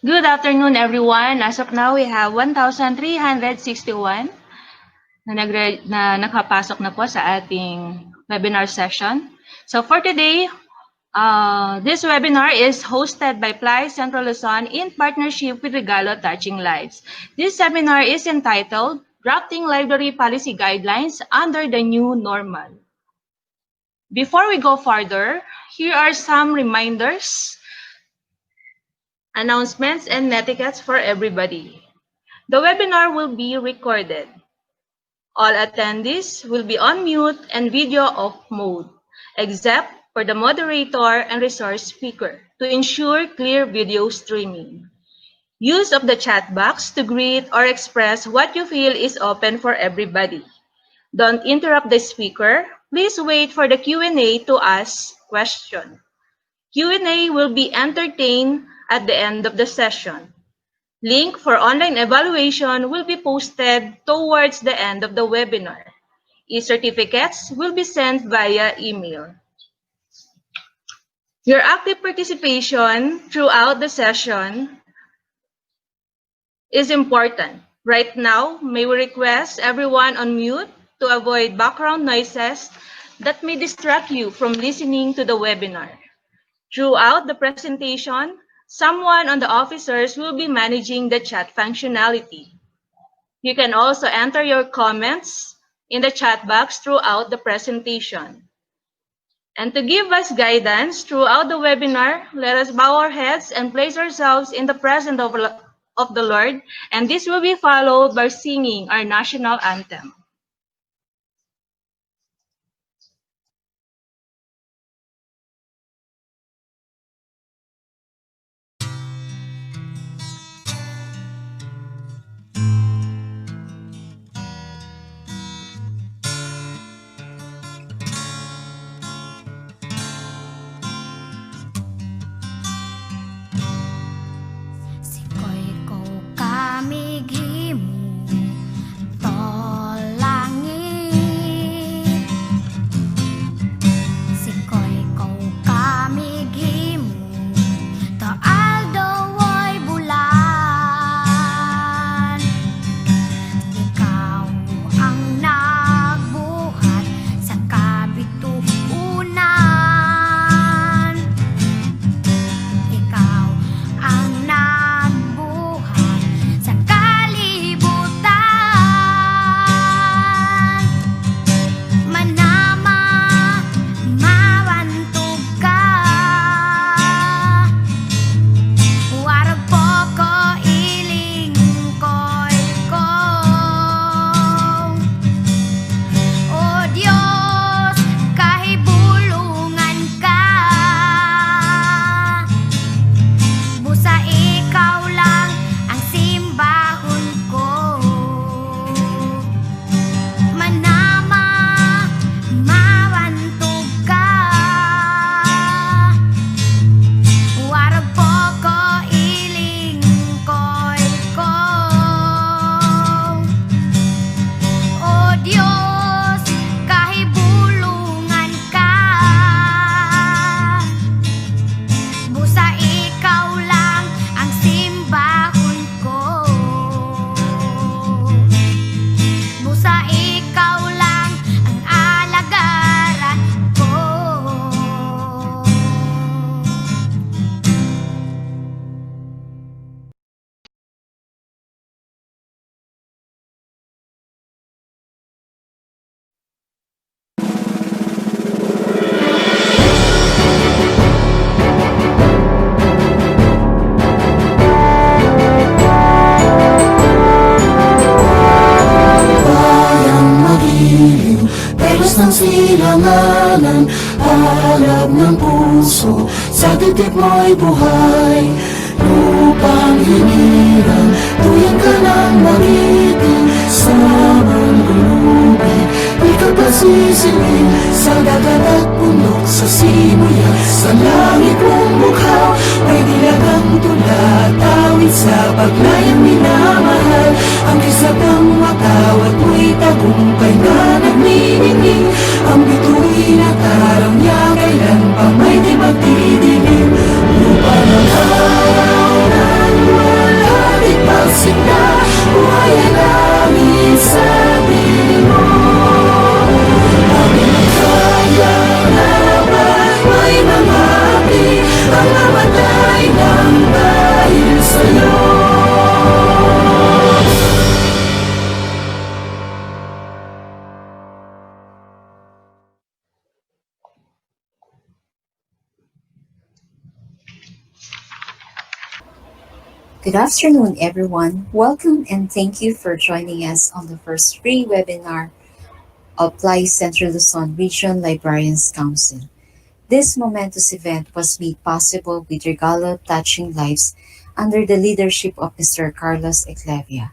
Good afternoon, everyone. As of now, we have 1,361 na nakapasok na po sa ating webinar session. So for today, this webinar is hosted by PLAI Central Luzon in partnership with Regalo Touching Lives. This seminar is entitled Drafting Library Policy Guidelines Under the New Normal. Before we go further, here are some reminders, announcements, and etiquettes for everybody. The webinar will be recorded. All attendees will be on mute and video off mode, except for the moderator and resource speaker to ensure clear video streaming. Use of the chat box to greet or express what you feel is open for everybody. Don't interrupt the speaker. Please wait for the Q&A to ask questions. Q&A will be entertained at the end of the session. Link for online evaluation will be posted towards the end of the webinar. E-certificates will be sent via email. Your active participation throughout the session is important. Right now, may we request everyone on mute to avoid background noises that may distract you from listening to the webinar. Throughout the presentation, someone on the officers will be managing the chat functionality. You can also enter your comments in the chat box throughout the presentation. And to give us guidance throughout the webinar, let us bow our heads and place ourselves in the presence of the Lord, and this will be followed by singing our national anthem. silanganan, halab ng puso, sa titik mo'y buhay. Lupang hinirang, tuyan ka ng mariting, sa manlulubig, di ka pasisilin, sa dagat at bundok, sa simuya, sa langit mong mukha, may dilagang tula, tawid sa pagnayang minamahal, ang kisap ng matawat mo'y tagumpay na nagniningning, ang bituin at araw niya kailan pa may di magdidilim. Lupa ng araw ng Good afternoon, everyone. Welcome and thank you for joining us on the first free webinar of Playa Central Luzon Region Librarians Council. This momentous event was made possible with regalo touching lives under the leadership of Mr. Carlos Eclavia.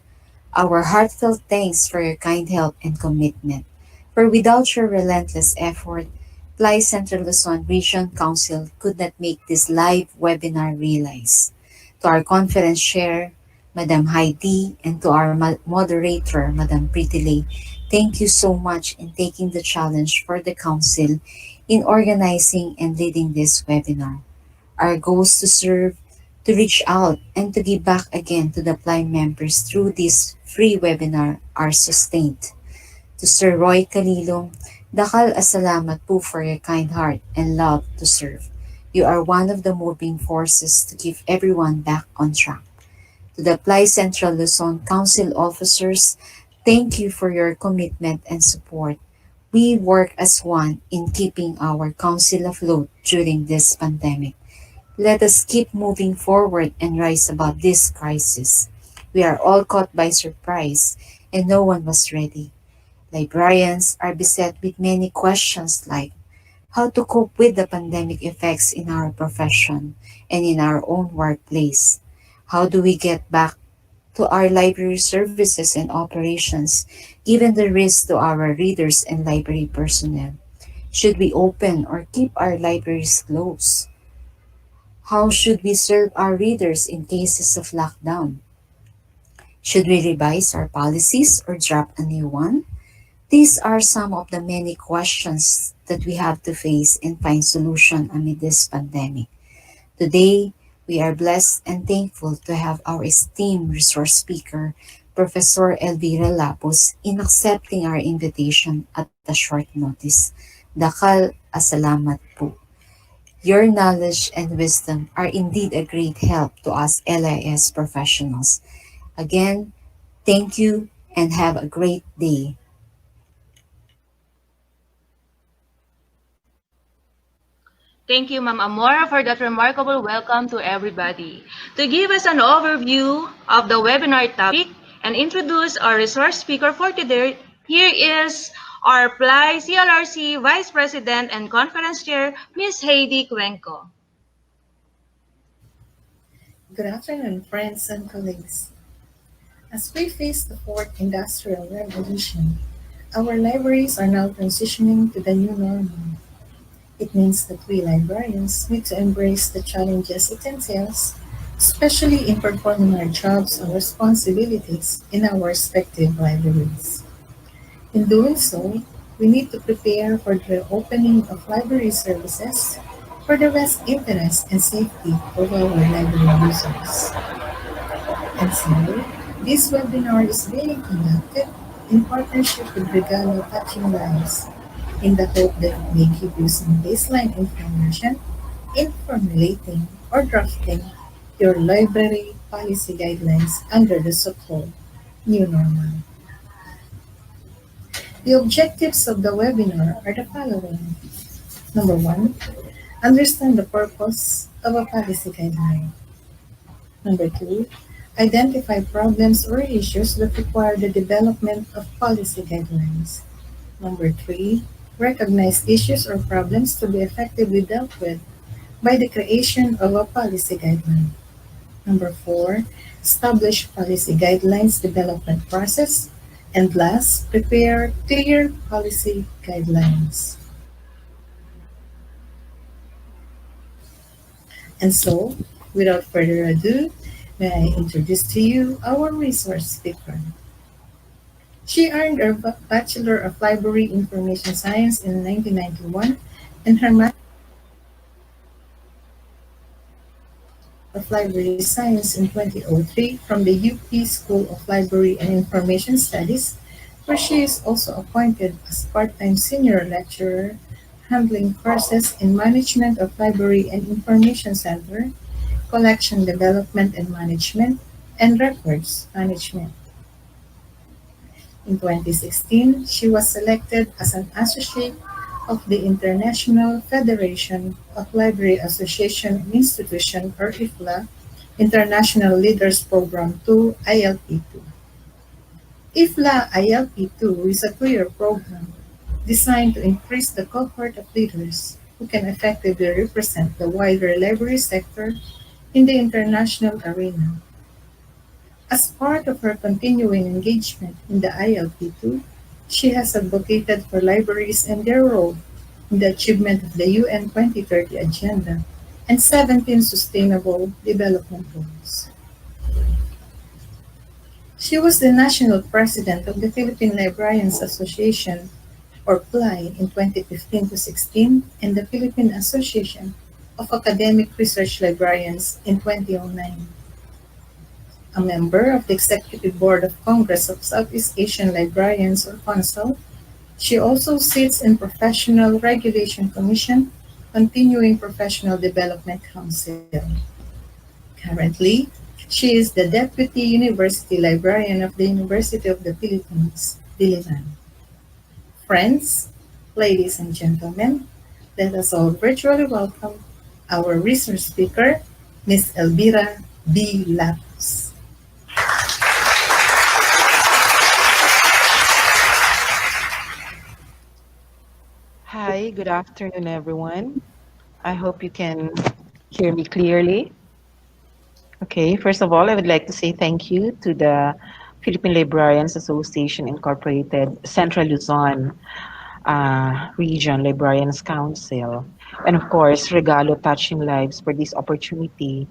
Our heartfelt thanks for your kind help and commitment. For without your relentless effort, Playa Central Luzon Region Council could not make this live webinar realize. To our conference chair, Madam Heidi, and to our moderator, Madam Pritilay, thank you so much in taking the challenge for the Council in organizing and leading this webinar. Our goals to serve, to reach out, and to give back again to the Ply members through this free webinar are sustained. To Sir Roy Calilong, dakal asalamat po for your kind heart and love to serve. You are one of the moving forces to keep everyone back on track. To the Ply Central Luzon Council officers, thank you for your commitment and support. We work as one in keeping our council afloat during this pandemic. Let us keep moving forward and rise above this crisis. We are all caught by surprise, and no one was ready. Librarians are beset with many questions like how to cope with the pandemic effects in our profession and in our own workplace. How do we get back to our library services and operations given the risk to our readers and library personnel? Should we open or keep our libraries closed? How should we serve our readers in cases of lockdown? Should we revise our policies or drop a new one? These are some of the many questions that we have to face and find solution amid this pandemic. Today, we are blessed and thankful to have our esteemed resource speaker, Professor Elvira Lapus, in accepting our invitation at a short notice. Dakal asalamat po. Your knowledge and wisdom are indeed a great help to us LIS professionals. Again, thank you and have a great day. Thank you, Ma'am Amora, for that remarkable welcome to everybody. To give us an overview of the webinar topic and introduce our resource speaker for today, here is our PLY CLRC Vice President and Conference Chair, Ms. Heidi Cuenco. Good afternoon, friends and colleagues. As we face the fourth industrial revolution, our libraries are now transitioning to the new normal. It means that we librarians need to embrace the challenges it entails, especially in performing our jobs and responsibilities in our respective libraries. In doing so, we need to prepare for the opening of library services for the best interest and safety of our library users. And so, this webinar is being conducted in partnership with Regalo Touching Lives in the hope that it may give you some baseline information in formulating or drafting your library policy guidelines under the so-called new normal. The objectives of the webinar are the following. Number one, understand the purpose of a policy guideline. Number two, identify problems or issues that require the development of policy guidelines. Number three, recognize issues or problems to be effectively dealt with by the creation of a policy guideline. Number four, establish policy guidelines development process. And last, prepare clear policy guidelines. And so, without further ado, may I introduce to you our resource speaker. She earned her Bachelor of Library Information Science in 1991 and her Master of Library Science in 2003 from the UP School of Library and Information Studies, where she is also appointed as part-time senior lecturer handling courses in Management of Library and Information Center, Collection Development and Management, and Records Management. In 2016, she was selected as an associate of the International Federation of Library Association and Institution, or IFLA, International Leaders Program 2 ILP2. IFLA ILP2 is a two-year program designed to increase the cohort of leaders who can effectively represent the wider library sector in the international arena. As part of her continuing engagement in the ILP2, she has advocated for libraries and their role in the achievement of the UN 2030 Agenda and 17 Sustainable Development Goals. She was the national president of the Philippine Librarians Association, or PLI, in 2015 to 16, and the Philippine Association of Academic Research Librarians in 2009. A member of the Executive Board of Congress of Southeast Asian Librarians, or CONSAL, she also sits in Professional Regulation Commission, Continuing Professional Development Council. Currently, she is the Deputy University Librarian of the University of the Philippines, Diliman. Friends, ladies and gentlemen, let us all virtually welcome our research speaker, Ms. Elvira B. Lapus. Hi, good afternoon, everyone. I hope you can hear me clearly. Okay, first of all, I would like to say thank you to the Philippine Librarians Association Incorporated Central Luzon Region Librarians Council, and of course, Regalo Touching Lives for this opportunity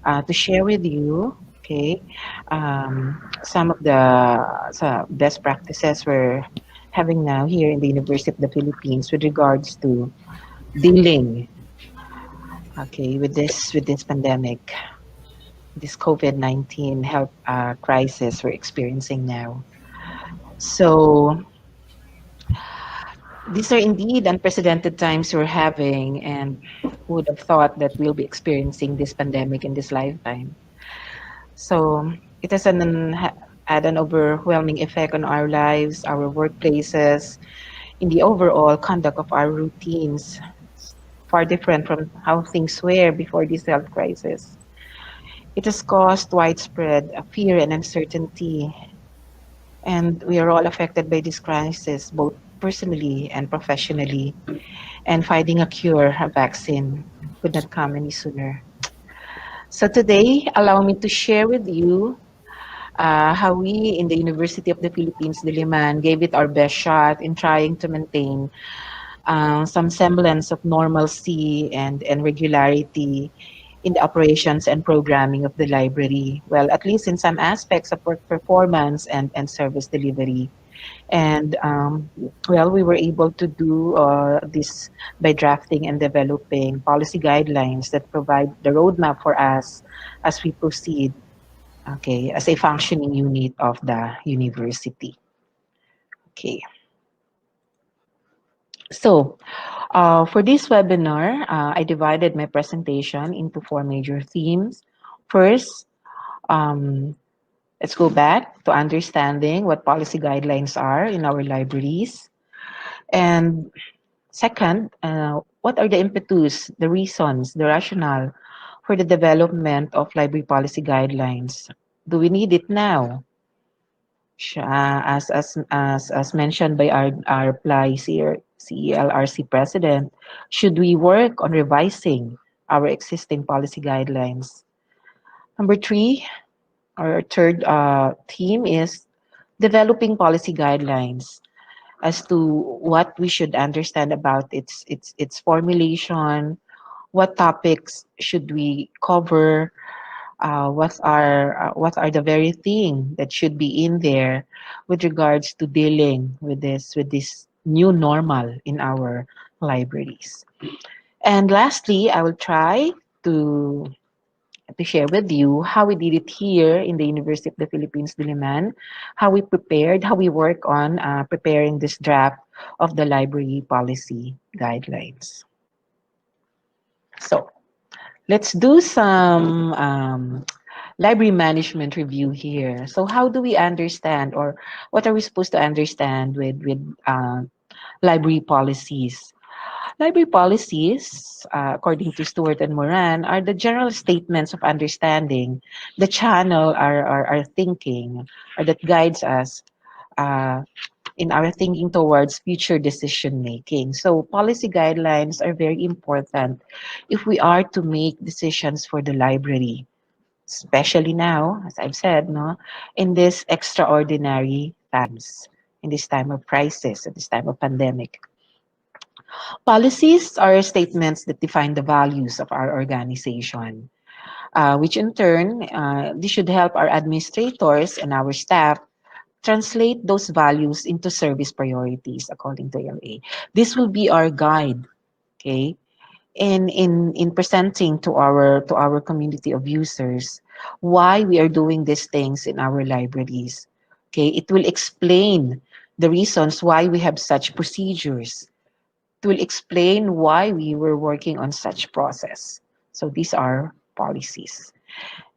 to share with you, okay, some of the best practices we're having now here in the University of the Philippines with regards to dealing, okay, with this pandemic, this COVID-19 health crisis we're experiencing now. So these are indeed unprecedented times we're having, and who would have thought that we'll be experiencing this pandemic in this lifetime? So it has had an overwhelming effect on our lives, our workplaces, in the overall conduct of our routines. It's far different from how things were before this health crisis. It has caused widespread fear and uncertainty, and we are all affected by this crisis, both personally and professionally. And finding a cure, a vaccine, could not come any sooner. So today, allow me to share with you how we in the University of the Philippines, Diliman, gave it our best shot in trying to maintain some semblance of normalcy and regularity in the operations and programming of the library. Well, at least in some aspects of work performance and service delivery. And well, we were able to do this by drafting and developing policy guidelines that provide the roadmap for us as we proceed, okay, as a functioning unit of the university. Okay, so for this webinar, I divided my presentation into four major themes. First, um, let's go back to understanding what policy guidelines are in our libraries. And second, what are the impetus, the reasons, the rationale for the development of library policy guidelines? Do we need it now? As mentioned by our PLI CELRC president, should we work on revising our existing policy guidelines? Number three, our third theme is developing policy guidelines as to what we should understand about its formulation, what topics should we cover, what are the very thing that should be in there with regards to dealing with this new normal in our libraries. And lastly, I will try to to share with you how we did it here in the University of the Philippines, Diliman, how we prepared, how we work on preparing this draft of the library policy guidelines. So let's do some library management review here. So how do we understand, or what are we supposed to understand with library policies? Library policies, according to Stewart and Moran, are the general statements of understanding, the channel our thinking, or that guides us uh, in our thinking towards future decision making. So policy guidelines are very important if we are to make decisions for the library, especially now, as I've said, no, in this extraordinary times, in this time of crisis, at this time of pandemic. Policies are statements that define the values of our organization, which in turn, this should help our administrators and our staff translate those values into service priorities according to LA. This will be our guide, okay, in presenting to our community of users why we are doing these things in our libraries. Okay, it will explain the reasons why we have such procedures. It will explain why we were working on such process. So these are policies.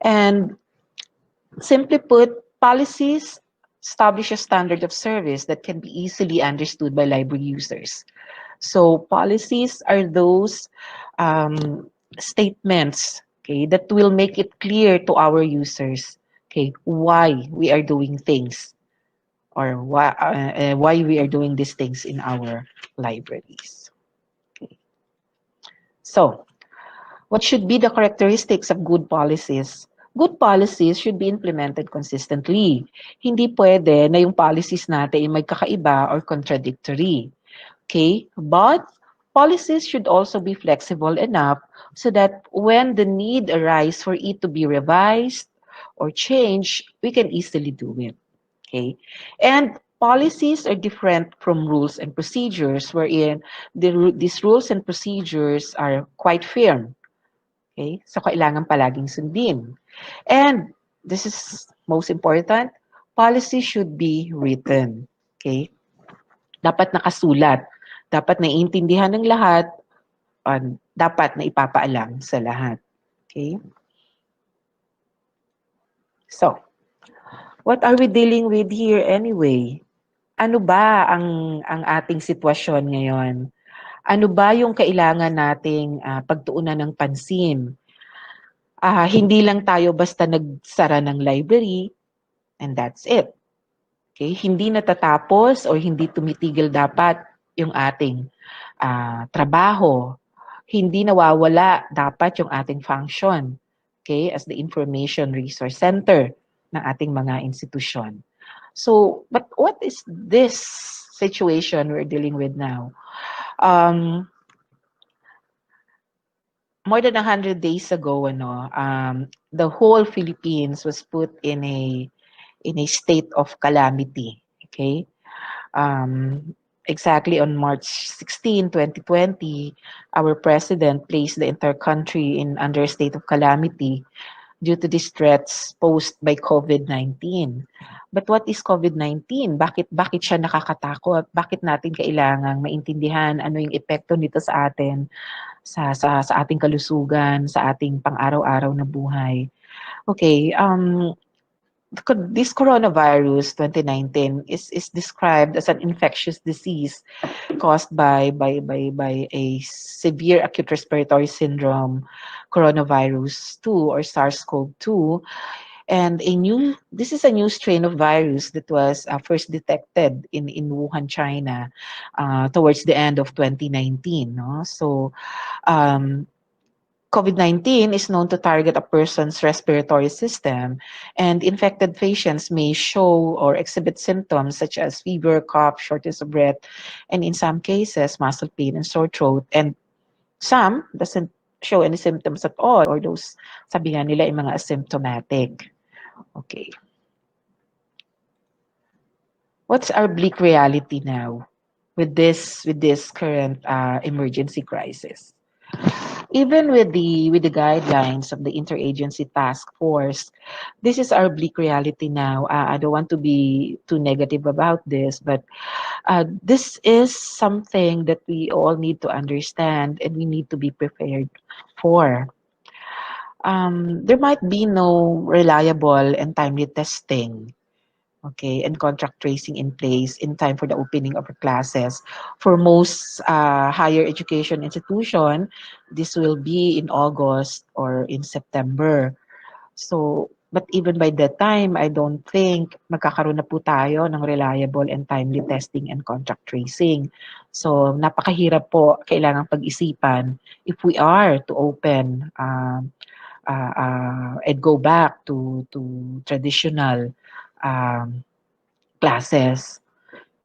And simply put, policies establish a standard of service that can be easily understood by library users. So policies are those statements, okay, that will make it clear to our users, okay, why we are doing things, or why we are doing these things in our libraries. Okay. So, what should be the characteristics of good policies? Good policies should be implemented consistently. Hindi pwede na yung policies natin ay magkakaiba or contradictory. Okay? But policies should also be flexible enough so that when the need arises for it to be revised or changed, we can easily do it. Okay? And policies are different from rules and procedures wherein these rules and procedures are quite firm. Okay? So, kailangan palaging sundin. And this is most important, policy should be written. Okay? Dapat nakasulat. Dapat naiintindihan ng lahat. Dapat na ipapaalam sa lahat. Okay? So, what are we dealing with here anyway? Ano ba ang ating sitwasyon ngayon? Ano ba yung kailangan nating pagtuunan ng pansin? Hindi lang tayo basta nagsara ng library and that's it. Okay? Hindi natatapos o hindi tumitigil dapat yung ating trabaho. Hindi nawawala dapat yung ating function, okay, as the information resource center ng ating mga institusyon. So, but what is this situation we're dealing with now? More than 100 days ago, the whole Philippines was put in a state of calamity. Okay, exactly on March 16, 2020, our president placed the entire country in under a state of calamity due to these threats posed by COVID-19. But what is COVID-19? Bakit siya nakakatakot? Bakit natin kailangang maintindihan ano yung epekto nito sa atin, sa ating kalusugan, sa ating pang-araw-araw na buhay? Okay, this coronavirus 2019 is described as an infectious disease caused by a severe acute respiratory syndrome coronavirus 2 or SARS-CoV-2, and this is a new strain of virus that was first detected in Wuhan, China, towards the end of 2019. No? So COVID-19 is known to target a person's respiratory system, and infected patients may show or exhibit symptoms such as fever, cough, shortness of breath, and in some cases, muscle pain and sore throat. And some doesn't show any symptoms at all, or those, sabi nga nila, yung mga asymptomatic. Okay. What's our bleak reality now with this current emergency crisis? Even with the guidelines of the interagency task force, this is our bleak reality now. I don't want to be too negative about this, but this is something that we all need to understand and we need to be prepared for. There might be no reliable and timely testing okay, and contract tracing in place in time for the opening of the classes. For most higher education institution, this will be in August or in September. So, but even by that time, I don't think magkakaroon na po tayo ng reliable and timely testing and contact tracing. So, napakahirap po, kailangang pag-isipan if we are to open and go back to traditional um, classes.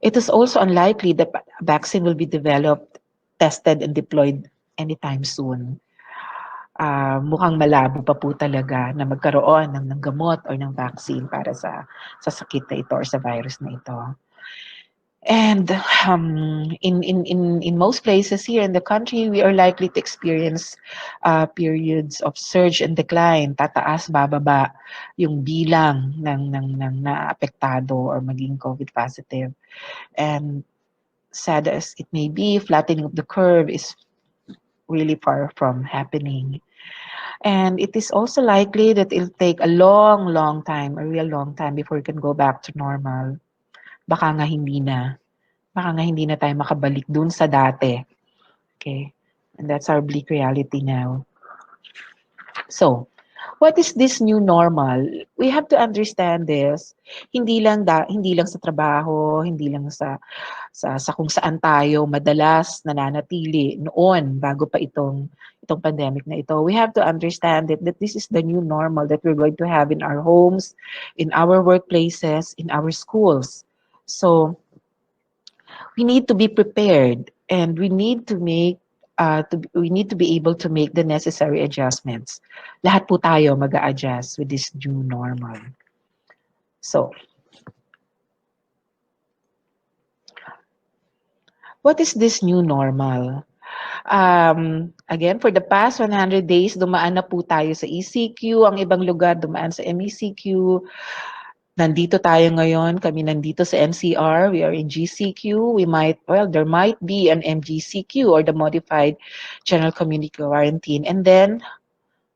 It is also unlikely that a vaccine will be developed, tested, and deployed anytime soon. Mukhang malabo pa po talaga na magkaroon ng gamot or ng vaccine para sa sakit na ito or sa virus na ito. And in most places here in the country, we are likely to experience periods of surge and decline, tataas, bababa yung bilang ng naapektado or maging COVID positive. And sad as it may be, flattening of the curve is really far from happening. And it is also likely that it'll take a long time, a real long time before we can go back to normal. Baka nga hindi na. Baka nga hindi na tayo makabalik dun sa dati. Okay? And that's our bleak reality now. So, what is this new normal? We have to understand this. Hindi lang sa trabaho, hindi lang sa kung saan tayo madalas nananatili noon bago pa itong pandemic na ito. We have to understand that this is the new normal that we're going to have in our homes, in our workplaces, in our schools. So, we need to be prepared and we need to be able to make the necessary adjustments. Lahat po tayo mag-a-adjust with this new normal. So, what is this new normal? Again, for the past 100 days, dumaan na po tayo sa ECQ. Ang ibang lugar dumaan sa MECQ. Nandito tayo ngayon. Kami nandito sa NCR. We are in GCQ. There might be an MGCQ or the Modified General Community Quarantine. And then,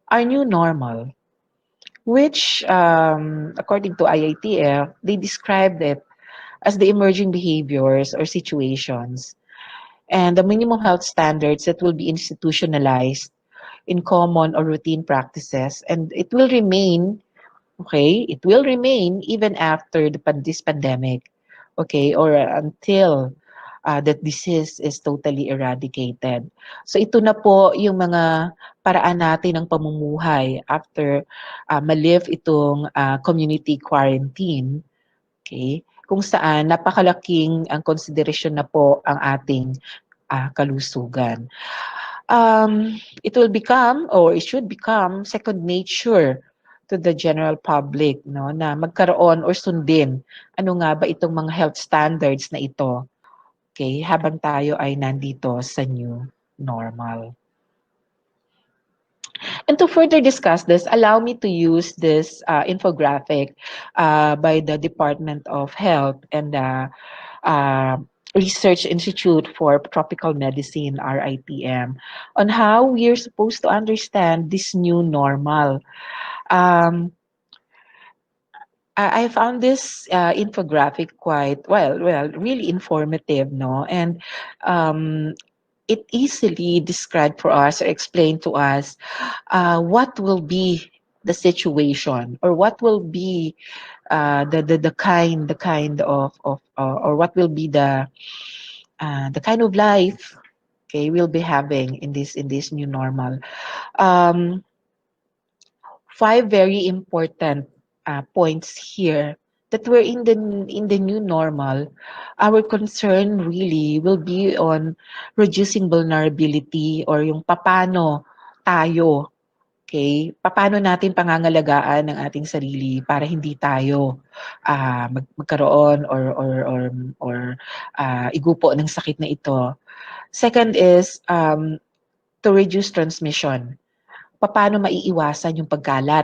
our new normal, which, according to IITF, they described it as the emerging behaviors or situations and the minimum health standards that will be institutionalized in common or routine practices. And it will remain, okay, it will remain even after this pandemic, okay, or until that disease is totally eradicated. So ito na po yung mga paraan natin ng pamumuhay after ma-lift itong community quarantine, okay, kung saan napakalaking ang konsiderasyon na po ang ating kalusugan. It will become or it should become second nature to the general public, no, na magkaroon or sundin ano nga ba itong mga health standards na ito, okay, habang tayo ay nandito sa new normal. And to further discuss this, allow me to use this infographic by the Department of Health and the Research Institute for Tropical Medicine, RITM, on how we are supposed to understand this new normal. I found this infographic quite really informative, no, and it easily described for us or explained to us what will be the situation or what will be the kind of or what will be the kind of life, okay, we'll be having in this new normal. Five very important points here that we're in the new normal. Our concern really will be on reducing vulnerability or yung paano tayo, okay, paano natin pangangalagaan ng ating sarili para hindi tayo magkaroon or igupo ng sakit na ito. Second is to reduce transmission. Paano maiiwasan yung pagkalat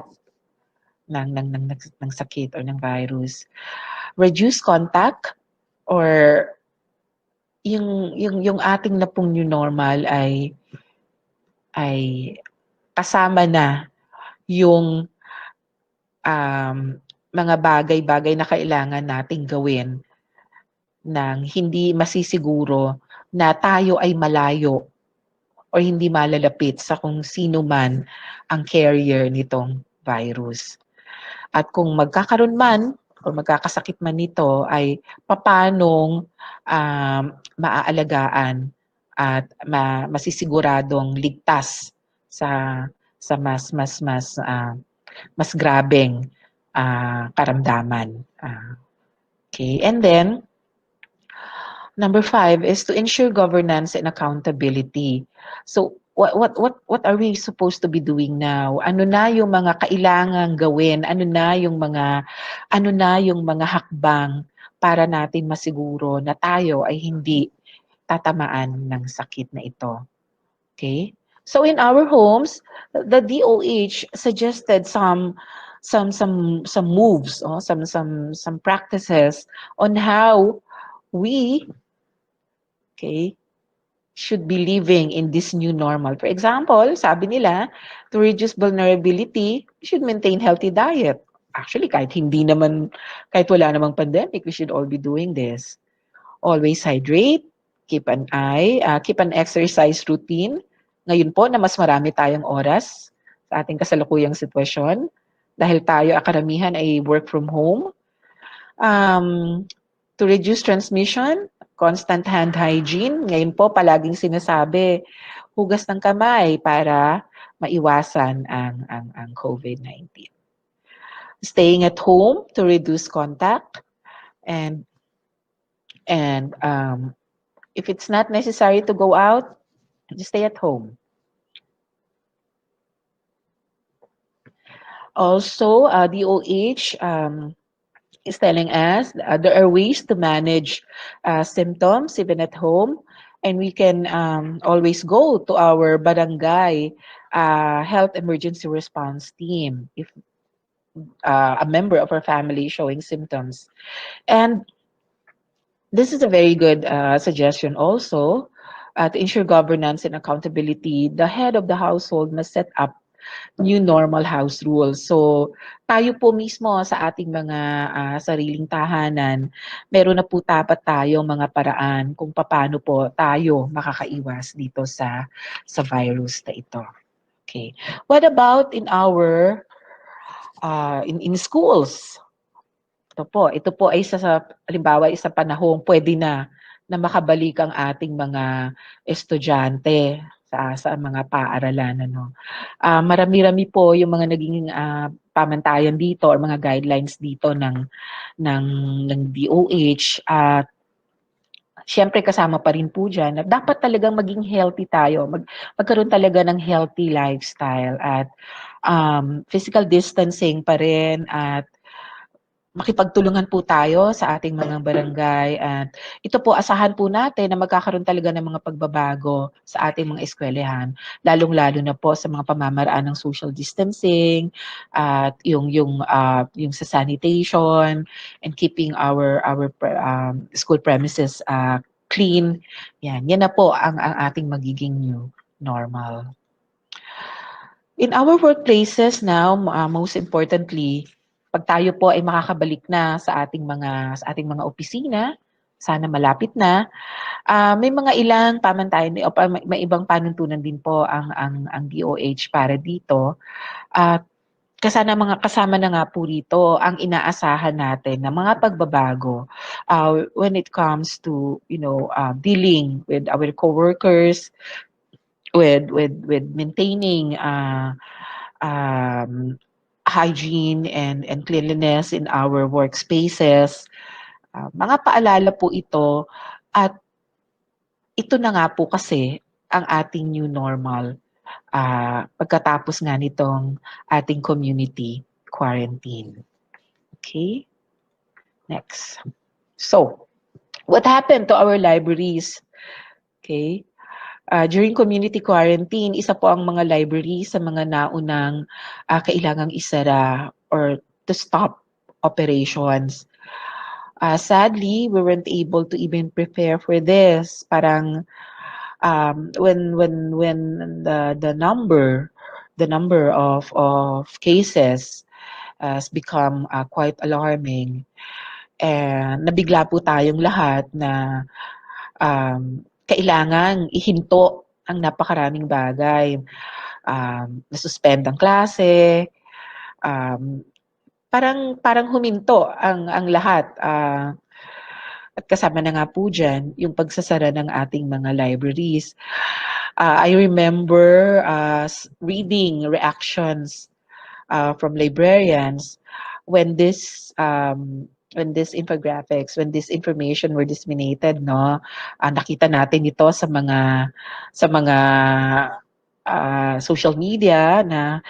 ng sakit or ng virus. Reduce contact or yung ating na pong new normal ay kasama na yung mga bagay-bagay na kailangan nating gawin ng hindi masisiguro na tayo ay malayo o hindi malalapit sa kung sino man ang carrier nitong virus. At kung magkakaroon man o magkakasakit man nito ay papanong maaalagaan at masisiguradong ligtas sa mas grabeng karamdaman. Okay, and then number 5 is to ensure governance and accountability. So what are we supposed to be doing now? Ano na yung mga kailangang gawin? Ano na yung mga hakbang para natin masiguro na tayo ay hindi tatamaan ng sakit na ito? Okay? So in our homes, the DOH suggested some moves, some practices on how we, okay, should be living in this new normal. For example, sabi nila, to reduce vulnerability, we should maintain healthy diet. Actually, kahit wala namang pandemic, we should all be doing this. Always hydrate, keep an exercise routine. Ngayon po na mas marami tayong oras sa ating kasalukuyang sitwasyon, dahil tayo karamihan ay work from home. To reduce transmission, constant hand hygiene. Ngayon po, palaging sinasabi, hugas ng kamay para maiwasan ang COVID-19. Staying at home to reduce contact, and if it's not necessary to go out, just stay at home. Also, DOH is telling us there are ways to manage symptoms even at home, and we can always go to our barangay health emergency response team if a member of our family is showing symptoms. And this is a very good suggestion also. To ensure governance and accountability, the head of the household must set up new normal house rules. So, tayo po mismo sa ating mga sariling tahanan, meron na po dapat tayo mga paraan kung paano po tayo makakaiwas dito sa virus na ito. Okay. What about in our in schools? Ito po ay halimbawa isa panahong pwede na makabalik ang ating mga estudyante sa mga paaralan, ano. Marami-rami po yung mga naging pamantayan dito or mga guidelines dito ng DOH, at siyempre kasama pa rin po diyan na dapat talagang maging healthy tayo, magkaroon talaga ng healthy lifestyle, at physical distancing pa rin, at makipagtulungan po tayo sa ating mga barangay, at ito po asahan po natin na magkakaroon talaga ng mga pagbabago sa ating mga eskwelahan, lalong-lalo na po sa mga pamamaraan ng social distancing at yung sa sanitation and keeping our school premises clean. Yan na po ang ating magiging new normal. In our workplaces now, most importantly, pag tayo po ay makakabalik na sa ating mga opisina, sana malapit na, may mga ilang pamantayan o may ibang panuntunan din po ang DOH para dito. At kasama na nga po rito ang inaasahan natin na mga pagbabago when it comes to dealing with our coworkers, with maintaining hygiene and cleanliness in our workspaces. Mga paalala po ito, at ito na nga po kasi ang ating new normal pagkatapos nga nitong ating community quarantine. Okay? Next. So, what happened to our libraries? Okay? During community quarantine, isa po ang mga library sa mga naunang kailangang isara or to stop operations. Sadly, we weren't able to even prepare for this. Parang when the number of cases has become quite alarming. And nabigla po tayong lahat na kailangang ihinto ang napakaraming bagay. Nasuspend ang klase, um, parang huminto ang lahat. At kasama na nga po dyan yung pagsasara ng ating mga libraries. I remember reading reactions from librarians when this infographics, when this information were disseminated, no, nakita natin ito sa mga social media na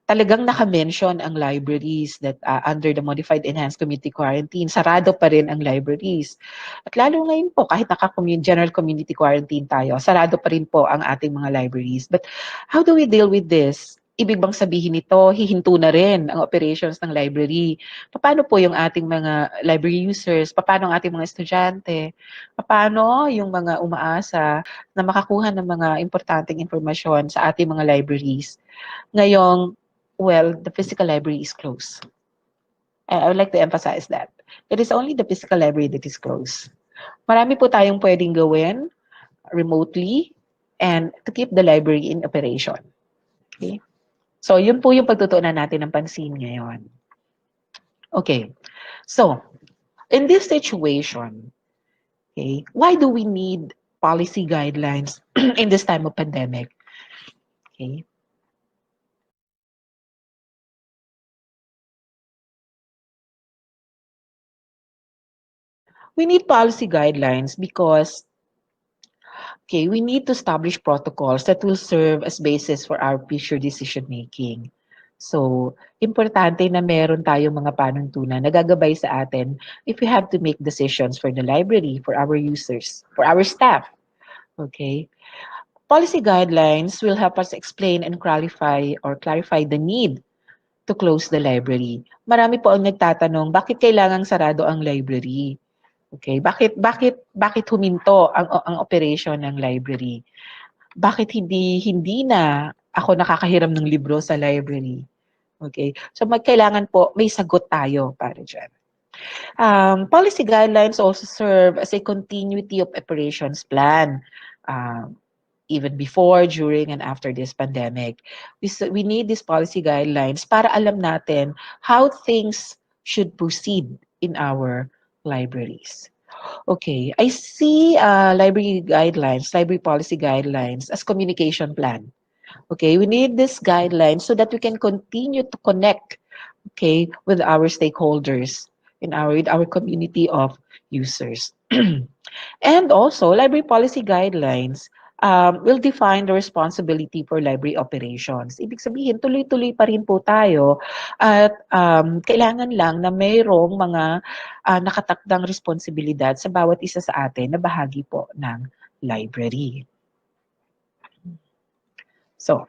talagang naka-mention ang libraries that under the modified enhanced community quarantine, sarado pa rin ang libraries. At lalo ngayon po, kahit general community quarantine tayo, sarado pa rin po ang ating mga libraries. But how do we deal with this? Ibig bang sabihin nito, hihinto na rin ang operations ng library? Paano po yung ating mga library users? Paano ang ating mga estudyante? Paano yung mga umaasa na makakuha ng mga importanteng impormasyon sa ating mga libraries? Ngayong, well, the physical library is closed. I would like to emphasize that. It is only the physical library that is closed. Marami po tayong pwedeng gawin remotely and to keep the library in operation. Okay? So, yun po yung pagtutuunan natin ng pansin ngayon. Okay. So, in this situation, okay, why do we need policy guidelines in this time of pandemic? Okay. We need policy guidelines because, okay, we need to establish protocols that will serve as basis for our future decision making. So, importante na meron tayong mga panuntunan na gagabay sa atin if we have to make decisions for the library, for our users, for our staff. Okay? Policy guidelines will help us explain and clarify the need to close the library. Marami po ang nagtatanong, bakit kailangang sarado ang library? Okay, bakit huminto ang operation ng library? Bakit hindi na ako nakakahiram ng libro sa library? Okay? So kailangan po may sagot tayo para diyan. Policy guidelines also serve as a continuity of operations plan. Even before, during, and after this pandemic. We need these policy guidelines para alam natin how things should proceed in our libraries. Okay, I see library policy guidelines as communication plan. Okay, we need this guidelines so that we can continue to connect, okay, with our stakeholders with our community of users. And also, library policy guidelines will define the responsibility for library operations. Ibig sabihin, tuloy-tuloy pa rin po tayo at kailangan lang na mayroong mga nakatakdang responsibilidad sa bawat isa sa atin na bahagi po ng library. So,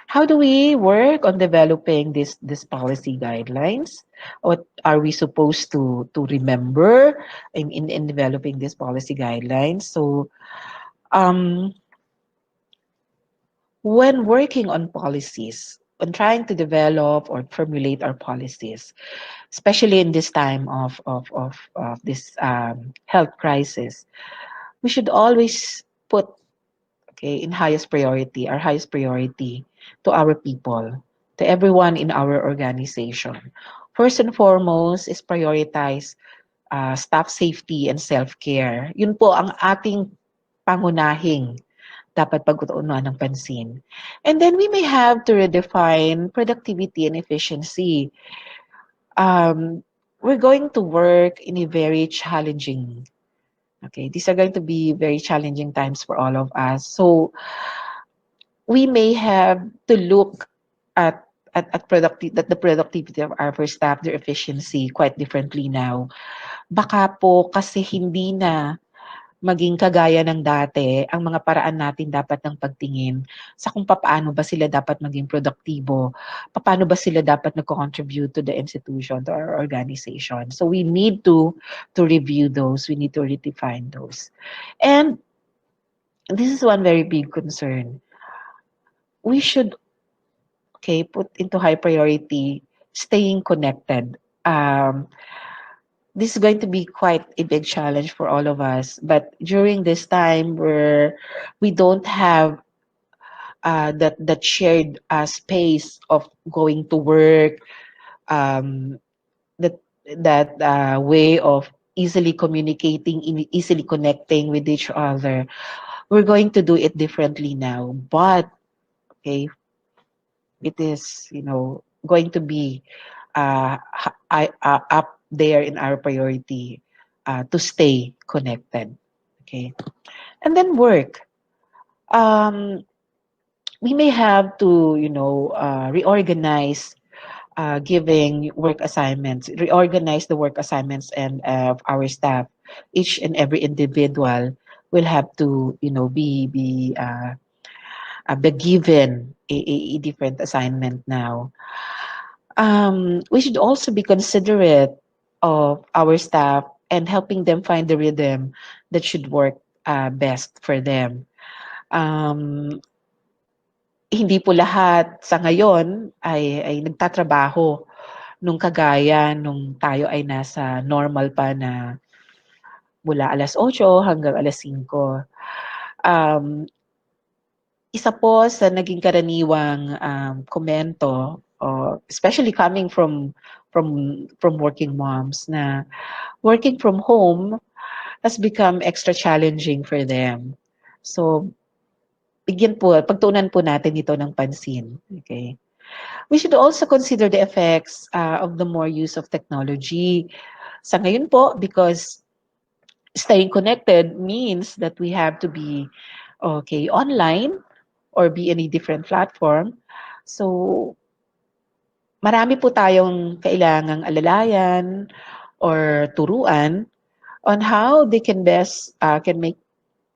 how do we work on developing this policy guidelines? What are we supposed to remember in developing this policy guidelines? So, when working on policies, when trying to develop or formulate our policies, especially in this time of this health crisis, we should always put in our highest priority to our people, to everyone in our organization. First and foremost is prioritize staff safety and self-care. Yun po ang ating pangunahing dapat pagtuunan ng pansin. And then we may have to redefine productivity and efficiency. We're going to work in a very challenging, these are going to be very challenging times for all of us. So we may have to look at the productivity of our staff, their efficiency quite differently now. Baka po kasi hindi na maging kagaya ng dati, ang mga paraan natin dapat ng pagtingin sa kung paano ba sila dapat maging produktibo, paano ba sila dapat nag-contribute to the institution, to our organization. So we need to review those, we need to redefine those. And this is one very big concern. We should put into high priority staying connected. This is going to be quite a big challenge for all of us. But during this time where we don't have that shared space of going to work, um, that way of easily communicating, easily connecting with each other, we're going to do it differently now. But okay, it is, going to be up there in our priority to stay connected. Okay, and then work. Um, we may have to, reorganize giving work assignments, reorganize the work assignments and of our staff. Each and every individual will have to, be given a different assignment now. We should also be considerate of our staff and helping them find the rhythm that should work best for them. Um, Hindi po lahat sa ngayon ay nagtatrabaho nung kagaya nung tayo ay nasa normal pa na mula 8:00 hanggang 5:00. Um, Isa po sa naging karaniwang komento, especially coming from working moms, na working from home has become extra challenging for them. So, pagtuunan po natin ito ng pansin. Okay? We should also consider the effects of the more use of technology. Sa ngayon po, because staying connected means that we have to be online or be in a different platform. So, marami po tayong kailangang alalayan or turuan on how they can best can make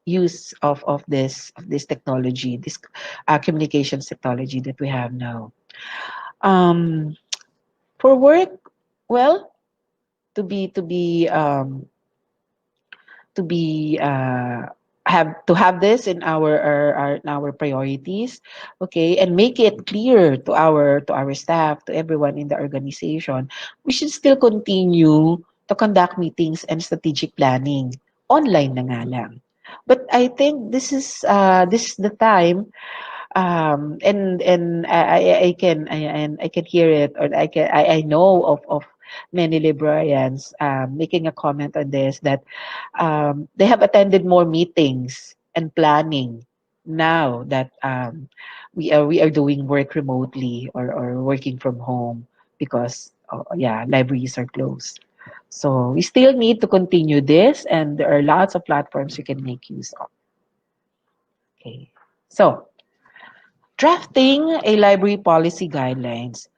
use of this technology, this communications technology that we have now. Um, for work, well, to be have this in our priorities, okay, and make it clear to our staff, to everyone in the organization. We should still continue to conduct meetings and strategic planning online na nga lang. But I think this is the time, and I can hear it, or I know of many librarians making a comment on this, that they have attended more meetings and planning now that we are doing work remotely, or working from home, because yeah, libraries are closed. So we still need to continue this, and there are lots of platforms you can make use of. Okay, so drafting a library policy guidelines,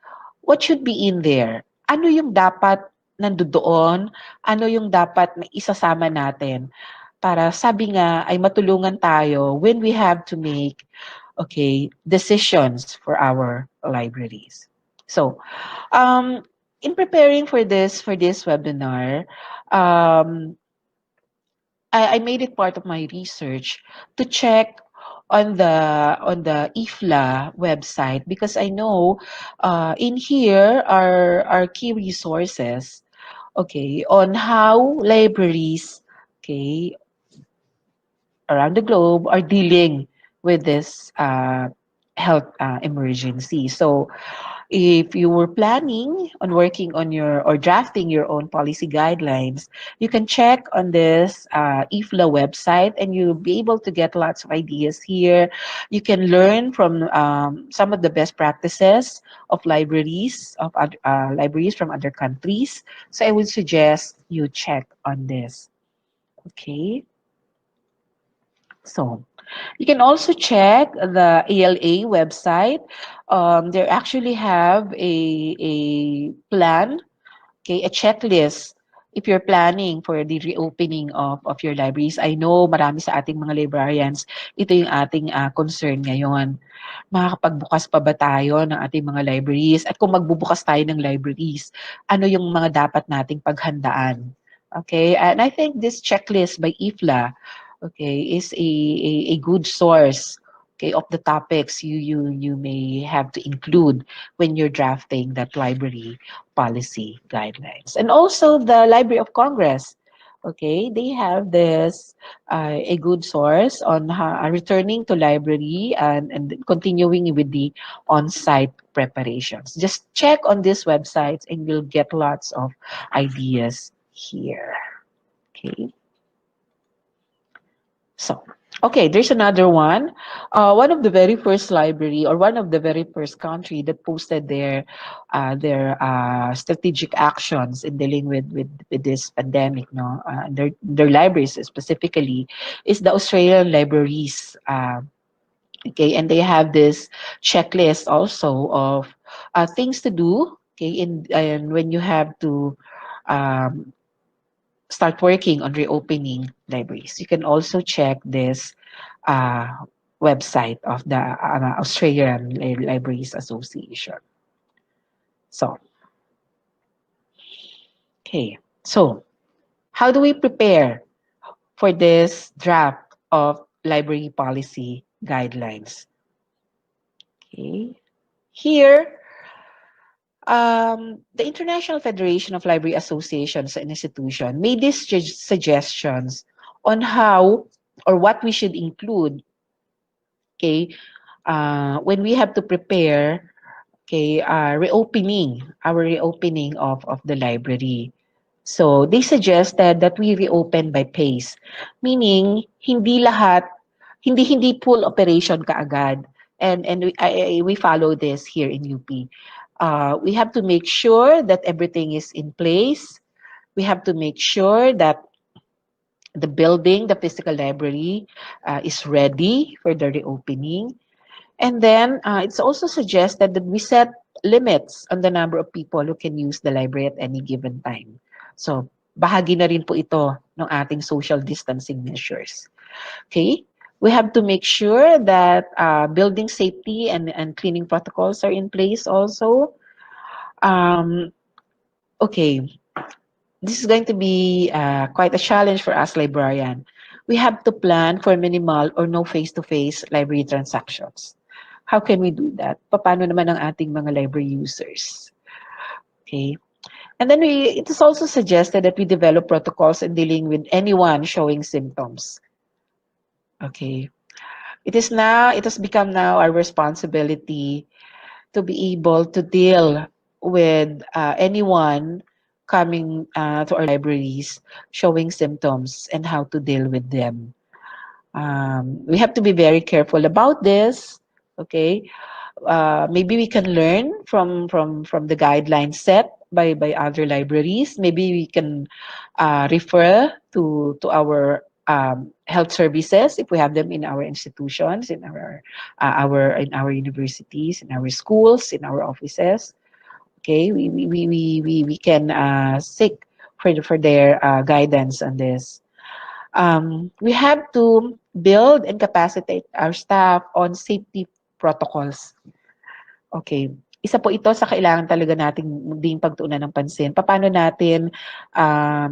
what should be in there? Ano yung dapat nandoon? Ano yung dapat na isasama natin para, sabi nga, ay matulungan tayo when we have to make decisions for our libraries. So, in preparing for this webinar, um, I made it part of my research to check on the IFLA website, because I know in here are key resources, on how libraries, okay, around the globe are dealing with this health emergency. So if you were planning on working on your, or drafting your own policy guidelines, you can check on this IFLA website, and you'll be able to get lots of ideas here. You can learn from some of the best practices of libraries from other countries. So I would suggest you check on this. Okay. So you can also check the ALA website. They actually have a plan, a checklist if you're planning for the reopening of your libraries. I know marami sa ating mga librarians, ito yung ating concern ngayon. Makakapagbukas pa ba tayo ng ating mga libraries? At kung magbubukas tayo ng libraries, ano yung mga dapat nating paghandaan? Okay, and I think this checklist by IFLA, is a good source, okay, of the topics you may have to include when you're drafting that library policy guidelines. And also the Library of Congress, okay, they have this a good source on returning to library and continuing with the on-site preparations. Just check on these websites and you'll get lots of ideas here. Okay. So, okay, there's another one. One of the very first library or one of the very first country that posted their strategic actions in dealing with this pandemic, no, their libraries specifically, is the Australian libraries. Okay, and they have this checklist also of things to do. Okay, and when you have to um, start working on reopening libraries. You can also check this uh, website of the Australian Libraries Association. So, okay. So, how do we prepare for this draft of library policy guidelines? Okay. Here, the International Federation of Library Associations and Institutions made these suggestions on how or what we should include, okay, when we have to prepare, okay, reopening of the library. So they suggested that we reopen by pace, meaning hindi full operation kaagad. And we follow this here in UP. We have to make sure that everything is in place. We have to make sure that the building, the physical library, is ready for the reopening. And then it's also suggested that we set limits on the number of people who can use the library at any given time. So, bahagi na rin po ito ng ating social distancing measures. Okay? We have to make sure that building safety and cleaning protocols are in place also. Um, okay, this is going to be quite a challenge for us librarian. We have to plan for minimal or no face-to-face library transactions. How can we do that? Paano naman ang ating mga library users? Okay. And then it is also suggested that we develop protocols in dealing with anyone showing symptoms. Okay. It has become now our responsibility to be able to deal with anyone coming to our libraries showing symptoms and how to deal with them. We have to be very careful about this. Okay, maybe we can learn from the guidelines set by other libraries. Maybe we can refer to our health services if we have them in our institutions, in our universities, in our schools, in our offices. Okay, we can seek for their guidance on this. We have to build and capacitate our staff on safety protocols. Okay. Isa po ito sa kailangan talaga nating ding pagtuunan ng pansin. Paano natin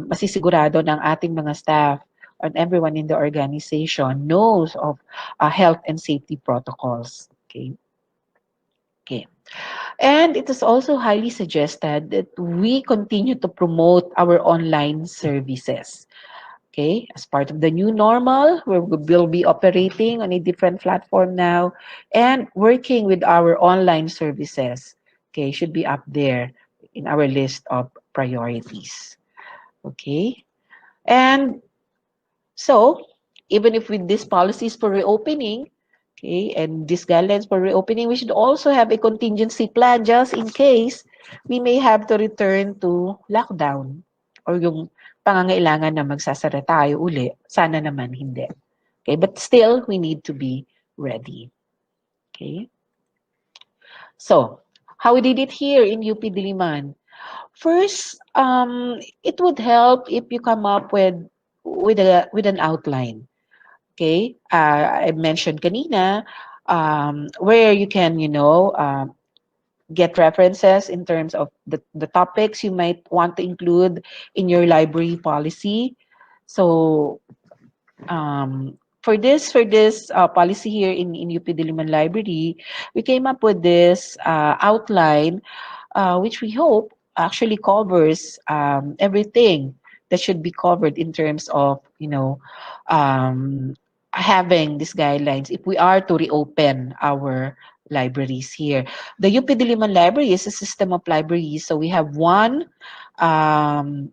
masisigurado ng ating mga staff and everyone in the organization knows of health and safety protocols. Okay. Okay. And it is also highly suggested that we continue to promote our online services. Okay, as part of the new normal, we will be operating on a different platform now and working with our online services. Okay, should be up there in our list of priorities. Okay, and so even if with these policies for reopening, okay, and these guidelines for reopening, we should also have a contingency plan just in case we may have to return to lockdown or yung pangangailangan na magsasara tayo uli. Sana naman hindi. Okay, but still, we need to be ready. Okay? So, how we did it here in UP Diliman? First, it would help if you come up with an outline. Okay? I mentioned kanina, where you can, get references in terms of the topics you might want to include in your library policy. So, for this policy here in UP Diliman Library, we came up with this outline, which we hope actually covers everything that should be covered in terms of, um, having these guidelines if we are to reopen our libraries here. The UP Diliman Library is a system of libraries, so we have one main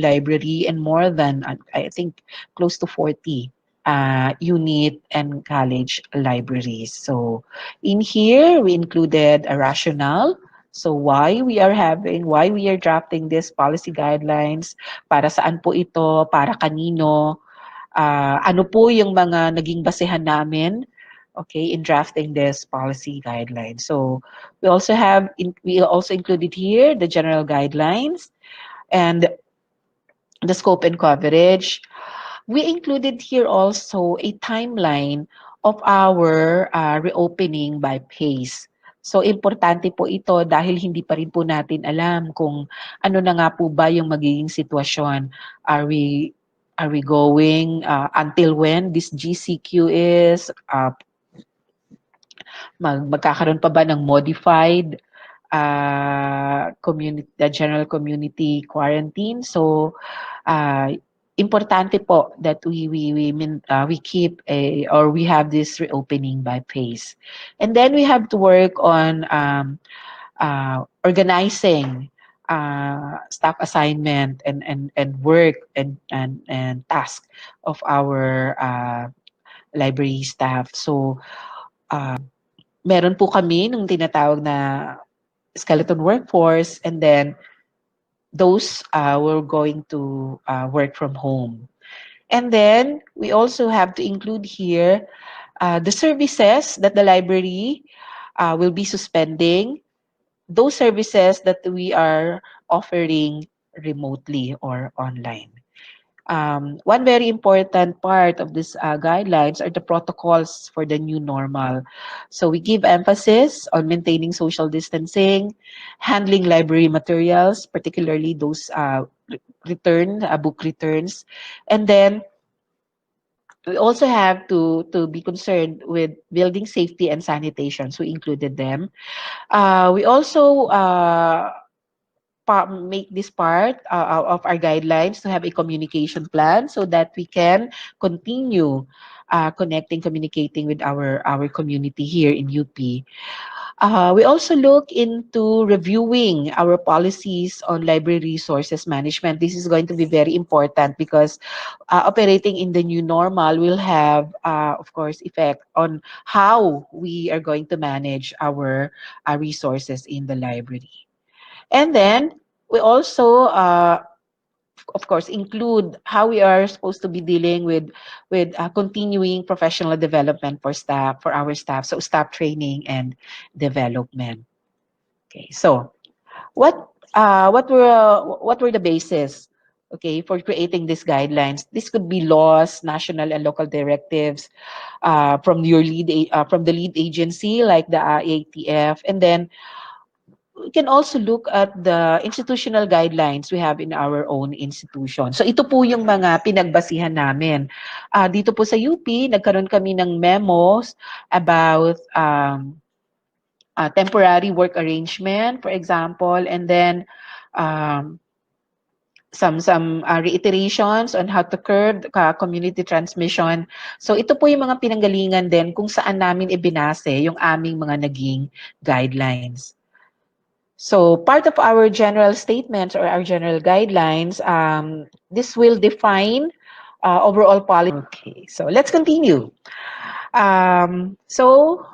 library and more than, I think, close to 40 unit and college libraries. So in here, we included a rationale. So why we are drafting this policy guidelines, para saan po ito, para kanino, ano po yung mga naging basehan namin, okay, in drafting this policy guidelines. So we also included here the general guidelines and the scope and coverage. We included here also a timeline of our reopening by phase. So, importante po ito dahil hindi pa rin po natin alam kung ano na nga po ba yung magiging sitwasyon. Are we are we going until when this GCQ is magkakaroon pa ba ng modified the general community quarantine? So, uh, importante po that we keep or we have this reopening by phase, and then we have to work on organizing staff assignment and work and task of our library staff. So meron po kami nung tinatawag na skeleton workforce, and then those were going to work from home. And then we also have to include here the services that the library will be suspending, those services that we are offering remotely or online. One very important part of this guidelines are the protocols for the new normal. So we give emphasis on maintaining social distancing, handling library materials, particularly those book returns, and then we also have to be concerned with building safety and sanitation. So we included them. We also make this part of our guidelines to have a communication plan so that we can continue communicating with our community here in UP. We also look into reviewing our policies on library resources management. This is going to be very important because operating in the new normal will have, of course, effect on how we are going to manage our resources in the library. And then we also, of course, include how we are supposed to be dealing with continuing professional development for our staff, so staff training and development. Okay, so what were the basis, okay, for creating these guidelines? This could be laws, national and local directives from the lead agency like the ATF, and then we can also look at the institutional guidelines we have in our own institution. So ito po yung mga pinagbasihan namin. Dito po sa UP, nagkaroon kami ng memos about temporary work arrangement, for example, and then um, some reiterations on how to curb community transmission. So ito po yung mga pinanggalingan din kung saan namin ibinase yung aming mga naging guidelines. So part of our general statements or our general guidelines, this will define overall policy. Okay, so let's continue. So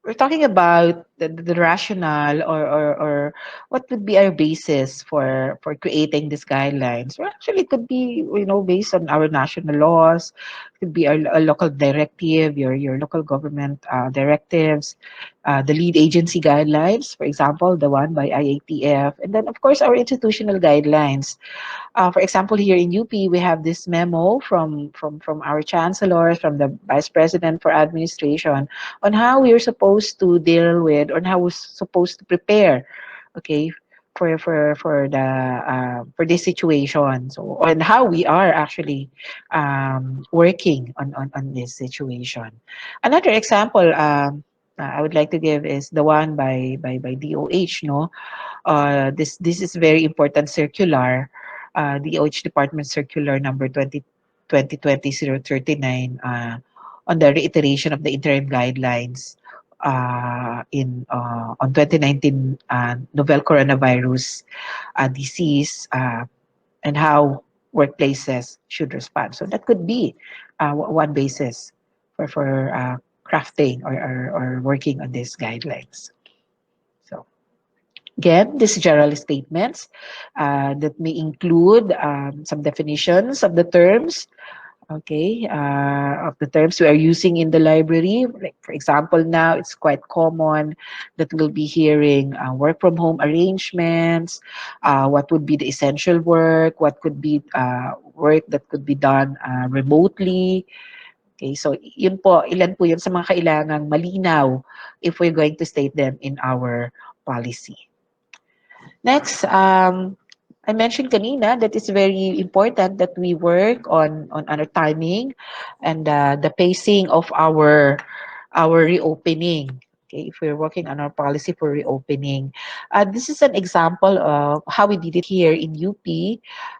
we're talking about the rationale or what would be our basis for creating these guidelines. Well, actually, it could be based on our national laws. It could be a local directive, your local government directives, the lead agency guidelines, for example, the one by IATF, and then of course our institutional guidelines. For example, here in UP, we have this memo from our chancellor, from the vice president for administration, on how we are supposed to deal with, on how we're supposed to prepare, okay, for this situation. So on how we are actually working on this situation. Another example I would like to give is the one by DOH. No, this is very important circular, DOH Department Circular number 2020-039, on the reiteration of the interim guidelines in on 2019 novel coronavirus disease, and how workplaces should respond. So that could be one basis for crafting or working on these guidelines. So again, these general statements that may include some definitions of the terms, okay, of the terms we are using in the library. Like for example, now it's quite common that we'll be hearing work from home arrangements, what would be the essential work, what could be work that could be done remotely. Okay, so yun po, ilan po yun sa mga kailangang malinaw if we're going to state them in our policy. Next, I mentioned kanina that it's very important that we work on our timing and the pacing of our reopening. Okay, if we're working on our policy for reopening, this is an example of how we did it here in UP.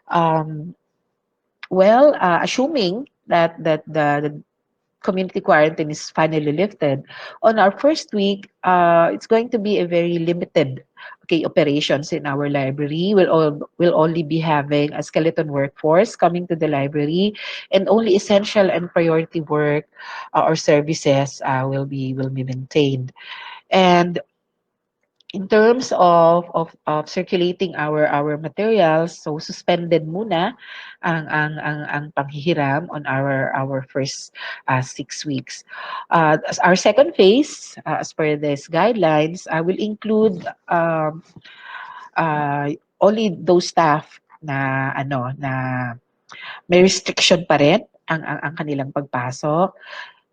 Um, assuming that the community quarantine is finally lifted, on our first week, it's going to be a very limited, okay, operations in our library. We'll only be having a skeleton workforce coming to the library, and only essential and priority work or services will be maintained. And in terms of circulating our materials, so suspended muna ang panghihiram on our first 6 weeks. As our second phase, as per these guidelines, will include uh, only those staff na may restriction pa rin ang kanilang pagpasok.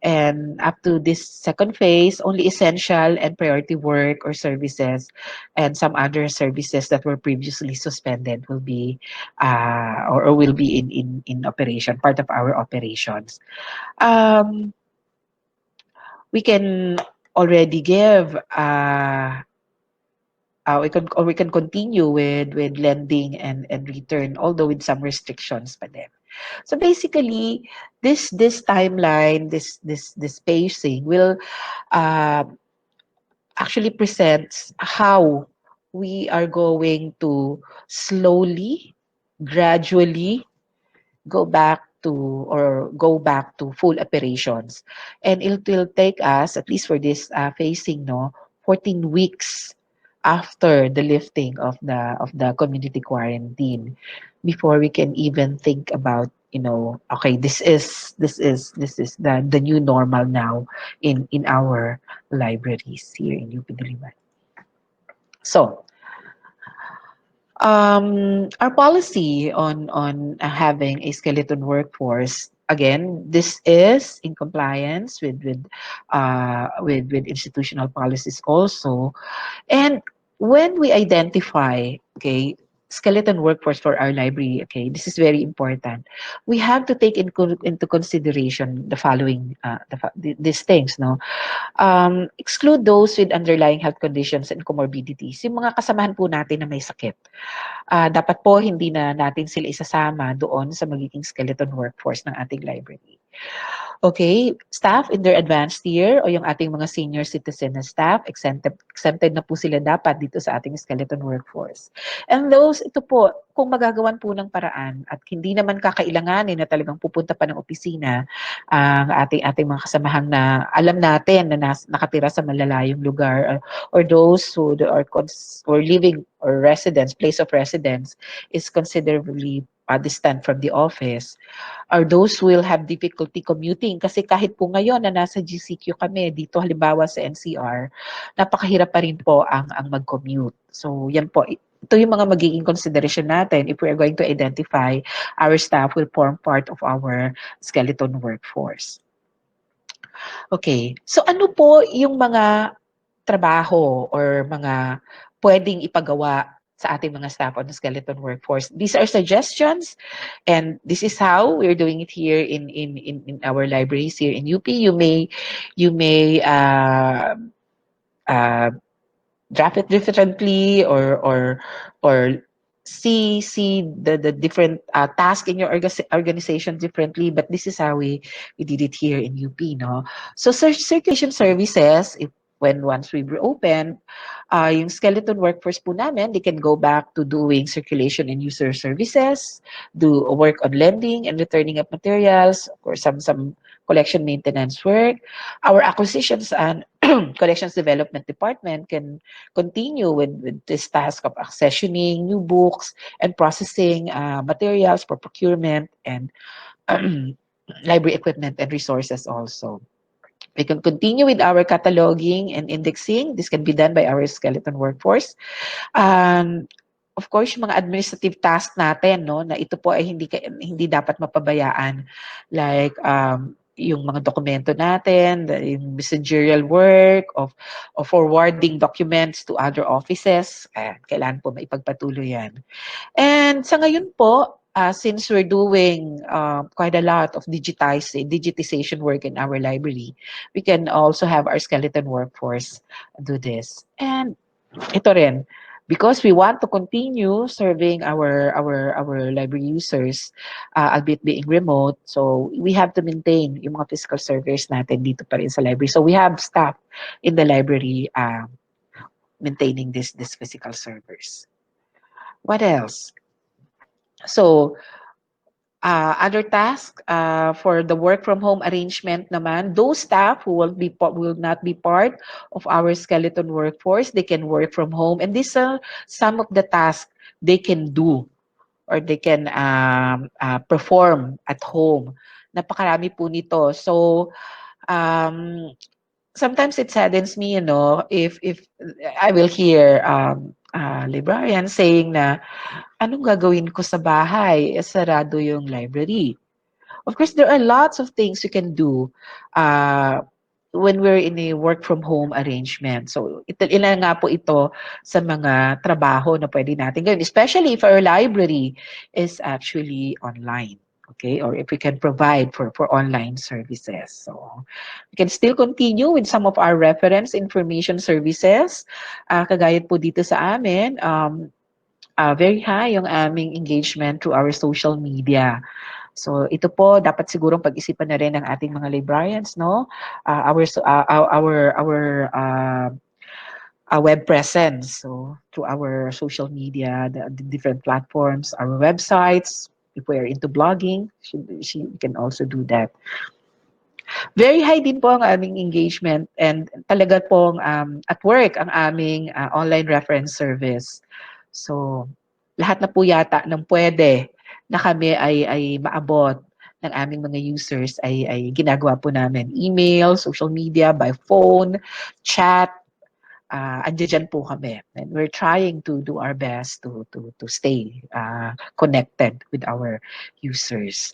And up to this second phase, only essential and priority work or services and some other services that were previously suspended will be or will be in operation, part of our operations. Um, we can already give we can continue with lending and return, although with some restrictions pa din. So basically, this timeline, this pacing will uh, actually presents how we are going to slowly, gradually go back to full operations, and it will take us at least for this phasing, no, 14 weeks after the lifting of the community quarantine before we can even think about, okay, this is the new normal now in our libraries here in UP Diliman. So our policy on having a skeleton workforce, again, this is in compliance with institutional policies also. And when we identify, okay, skeleton workforce for our library, okay, this is very important. We have to take into consideration the following these things, no. Exclude those with underlying health conditions and comorbidities, yung mga kasamahan po natin na may sakit. Dapat po hindi na natin sila isasama doon sa magiging skeleton workforce ng ating library. Okay, staff in their advanced year o yung ating mga senior citizen na staff, exempted na po sila dapat dito sa ating skeleton workforce. And those, ito po, kung magagawan po ng paraan at hindi naman kakailanganin na talagang pupunta pa ng opisina ang ating mga kasamahang na alam natin na nakatira sa malalayong lugar, or those who are or living or residence, place of residence is considerably distant from the office, or those who will have difficulty commuting. Kasi kahit po ngayon na nasa GCQ kami, dito halimbawa sa NCR, napakahirap pa rin po ang mag-commute. So yan po, ito yung mga magiging consideration natin if we are going to identify our staff will form part of our skeleton workforce. Okay, so ano po yung mga trabaho or mga pwedeng ipagawa sa ating mga staff on the skeleton workforce. These are suggestions, and this is how we're doing it here in our libraries here in UP. You may uh, draft it differently, or see the different task in your organization differently, but this is how we did it here in UP, no? So circulation services, if when once we reopen, yung skeleton workforce po namin, they can go back to doing circulation and user services, do work on lending and returning of materials, or some collection maintenance work. Our acquisitions and collections development department can continue with this task of accessioning new books and processing materials for procurement and library equipment and resources also. We can continue with our cataloging and indexing. This can be done by our skeleton workforce. Of course, yung mga administrative task natin, no, na ito po ay hindi dapat mapabayaan. Like yung mga dokumento natin, yung messenger work of forwarding documents to other offices, kailangan po maipagpatuloy yan. And sa ngayon po, since we're doing quite a lot of digitization work in our library, we can also have our skeleton workforce do this. And ito rin, because we want to continue serving our library users, albeit being remote, so we have to maintain yung mga physical servers natin dito pa rin sa library. So we have staff in the library maintaining this physical servers. What else? So, other tasks for the work from home arrangement naman, those staff who will not be part of our skeleton workforce, they can work from home, and these are some of the tasks they can do or they can perform at home. Napakarami po nito. So, sometimes it saddens me, if I will hear librarians saying na, anong gagawin ko sa bahay? Sarado yung library. Of course, there are lots of things you can do when we're in a work from home arrangement. So, ilan nga po ito sa mga trabaho na pwede natin gawin, especially if our library is actually online. Okay, or if we can provide for online services. So, we can still continue with some of our reference information services. Kagaya po dito sa amin, very high yung aming engagement through our social media. So ito po dapat sigurong pag-isipan na rin ng ating mga librarians, no? Our web presence. So through our social media, the different platforms, our websites. If we're into blogging, she can also do that. Very high din po ang aming engagement, and talaga pong at work ang aming online reference service. So, lahat na po yata ng pwede na kami ay maabot ng aming mga users ay ginagawa po namin. Email, social media, by phone, chat, andyan po kami. And we're trying to do our best to stay connected with our users.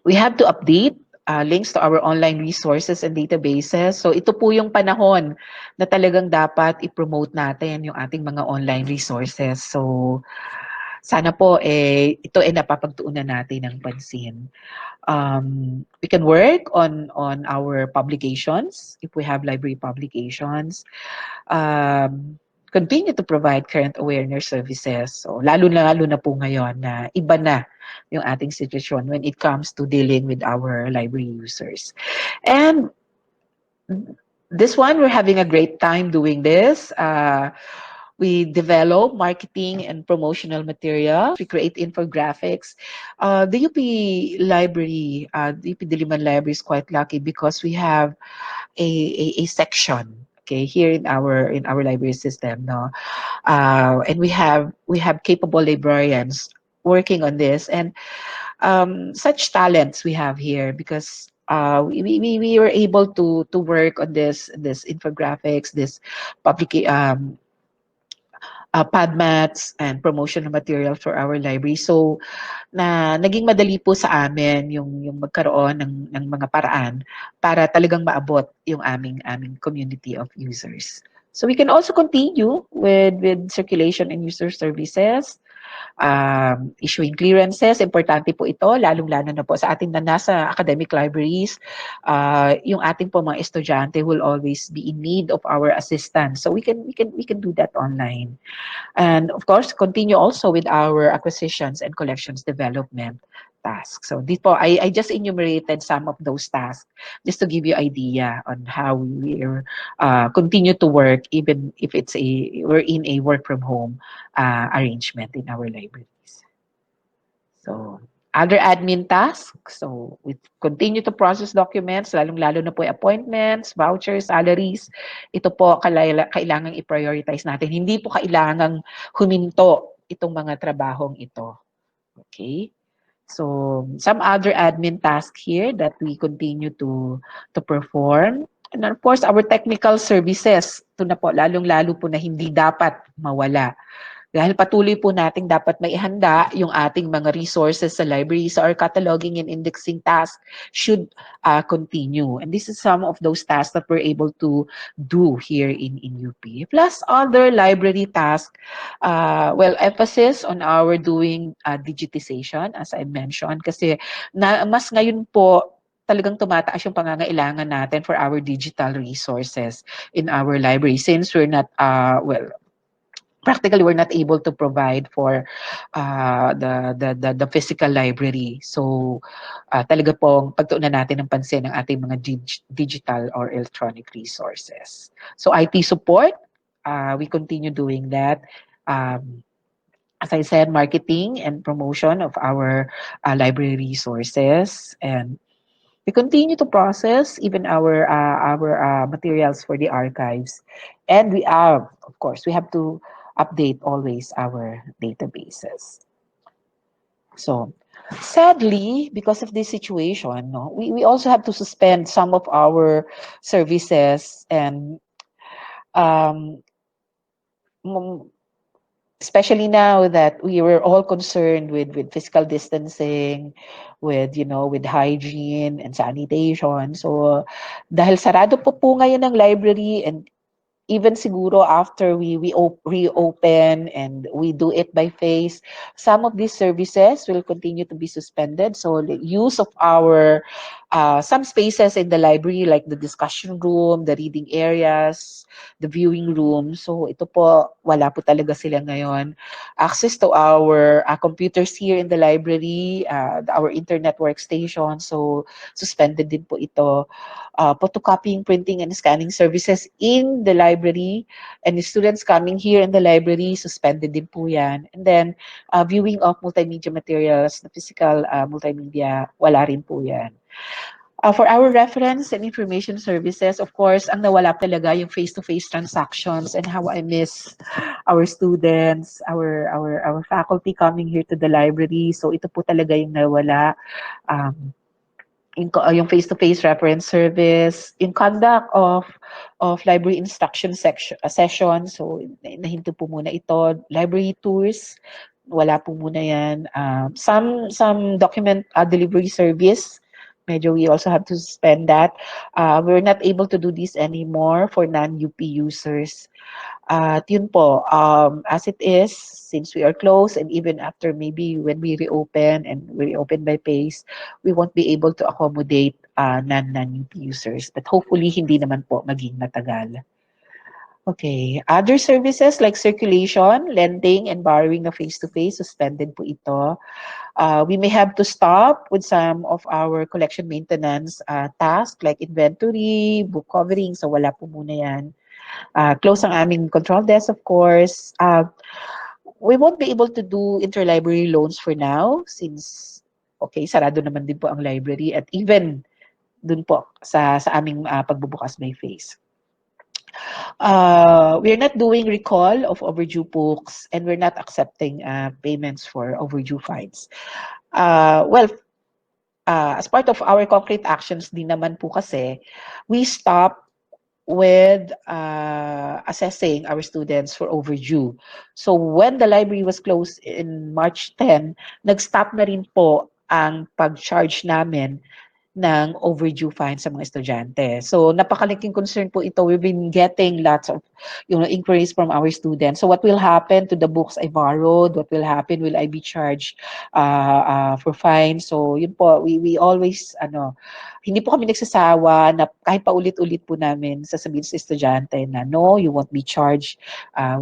We have to update links to our online resources and databases. So ito po yung panahon na talagang dapat i-promote natin yung ating mga online resources. So sana po ito napapagtuunan natin ng pansin. We can work on our publications if we have library publications. Continue to provide current awareness services. So lalo na po ngayon na iba na yung ating situation when it comes to dealing with our library users. And this one, we're having a great time doing this. We develop marketing and promotional materials. We create infographics. The UP Library, the UP Diliman Library is quite lucky because we have a section, okay, here in our library system, no, and we have capable librarians working on this, and such talents we have here because we were able to work on this infographics, this public padmats and promotional material for our library. So naging madali po sa amin yung magkaroon ng mga paraan para talagang maabot yung aming community of users. So we can also continue with circulation and user services, issuing clearances. Importante po ito, lalong-lalo na po sa ating na nasa academic libraries. Yung ating po mga estudyante will always be in need of our assistance. So we can do that online. And of course, continue also with our acquisitions and collections development tasks. So this po, I just enumerated some of those tasks just to give you idea on how we continue to work even if we're in a work from home arrangement in our libraries. So other admin tasks. So we continue to process documents, lalong-lalo na po yung appointments, vouchers, salaries. Ito po kailangang i-prioritize natin. Hindi po kailangang huminto itong mga trabahong ito. Okay? So some other admin tasks here that we continue to perform. And of course, our technical services. Ito na po, lalong-lalo po na hindi dapat mawala. Dahil patuloy po nating dapat maihanda yung ating mga resources sa library. So our cataloging and indexing task should continue. And this is some of those tasks that we're able to do here in UP. Plus other library tasks, emphasis on our doing digitization, as I mentioned. Kasi mas ngayon po, talagang tumataas yung pangangailangan natin for our digital resources in our library since we're not, practically we're not able to provide for the physical library. So talaga pong pagtuunan natin ng pansin ng ating mga digital or electronic resources. So IT support, we continue doing that. As I said, marketing and promotion of our library resources, and we continue to process even our materials for the archives, and of course, we have to update always our databases. So, sadly, because of this situation, no, we also have to suspend some of our services, and um, especially now that we were all concerned with physical distancing, with hygiene and sanitation. So dahil sarado po ngayon ng library, and even siguro after we reopen and we do it by face, some of these services will continue to be suspended. So the use of our some spaces in the library, like the discussion room, the reading areas, the viewing room. So ito po, wala po talaga sila ngayon. Access to our computers here in the library, our internet workstation. So suspended din po ito. Photocopying, printing, and scanning services in the library, and the students coming here in the library, suspended din po yan. And then, viewing of multimedia materials, the physical multimedia, wala rin po yan. For our reference and information services, of course, ang nawala talaga yung face-to-face transactions, and how I miss our students, our faculty coming here to the library. So ito po talaga yung nawala. Yung face-to-face reference service, in conduct of library instruction session. So nahinto po muna ito. Library tours, wala po muna yan. Some document delivery service, medyo we also have to suspend that. We're not able to do this anymore for non-UP users. At yun po, as it is, since we are closed, and even after maybe when we reopen and we reopen by pace, we won't be able to accommodate non-UP users. But hopefully, hindi naman po maging matagal. Okay. Other services like circulation, lending, and borrowing na face-to-face, suspended po ito. We may have to stop with some of our collection maintenance tasks like inventory, book covering, so wala po muna yan. Close ang aming control desk, of course. We won't be able to do interlibrary loans for now since, okay, sarado naman din po ang library, at even dun po sa aming pagbubukas by face. We're not doing recall of overdue books, and we're not accepting payments for overdue fines. As part of our concrete actions din naman po kasi, we stop with assessing our students for overdue. So when the library was closed in March 10, nag-stop na rin po ang pag-charge namin ng overdue fines sa mga estudyante. So, napakalaking concern po ito. We've been getting lots of inquiries from our students. So, what will happen to the books I borrowed? What will happen? Will I be charged for fines? So, yun po, we always, hindi po kami nagsasawa na kahit paulit-ulit po namin sasabihin sa estudyante na no, you won't be charged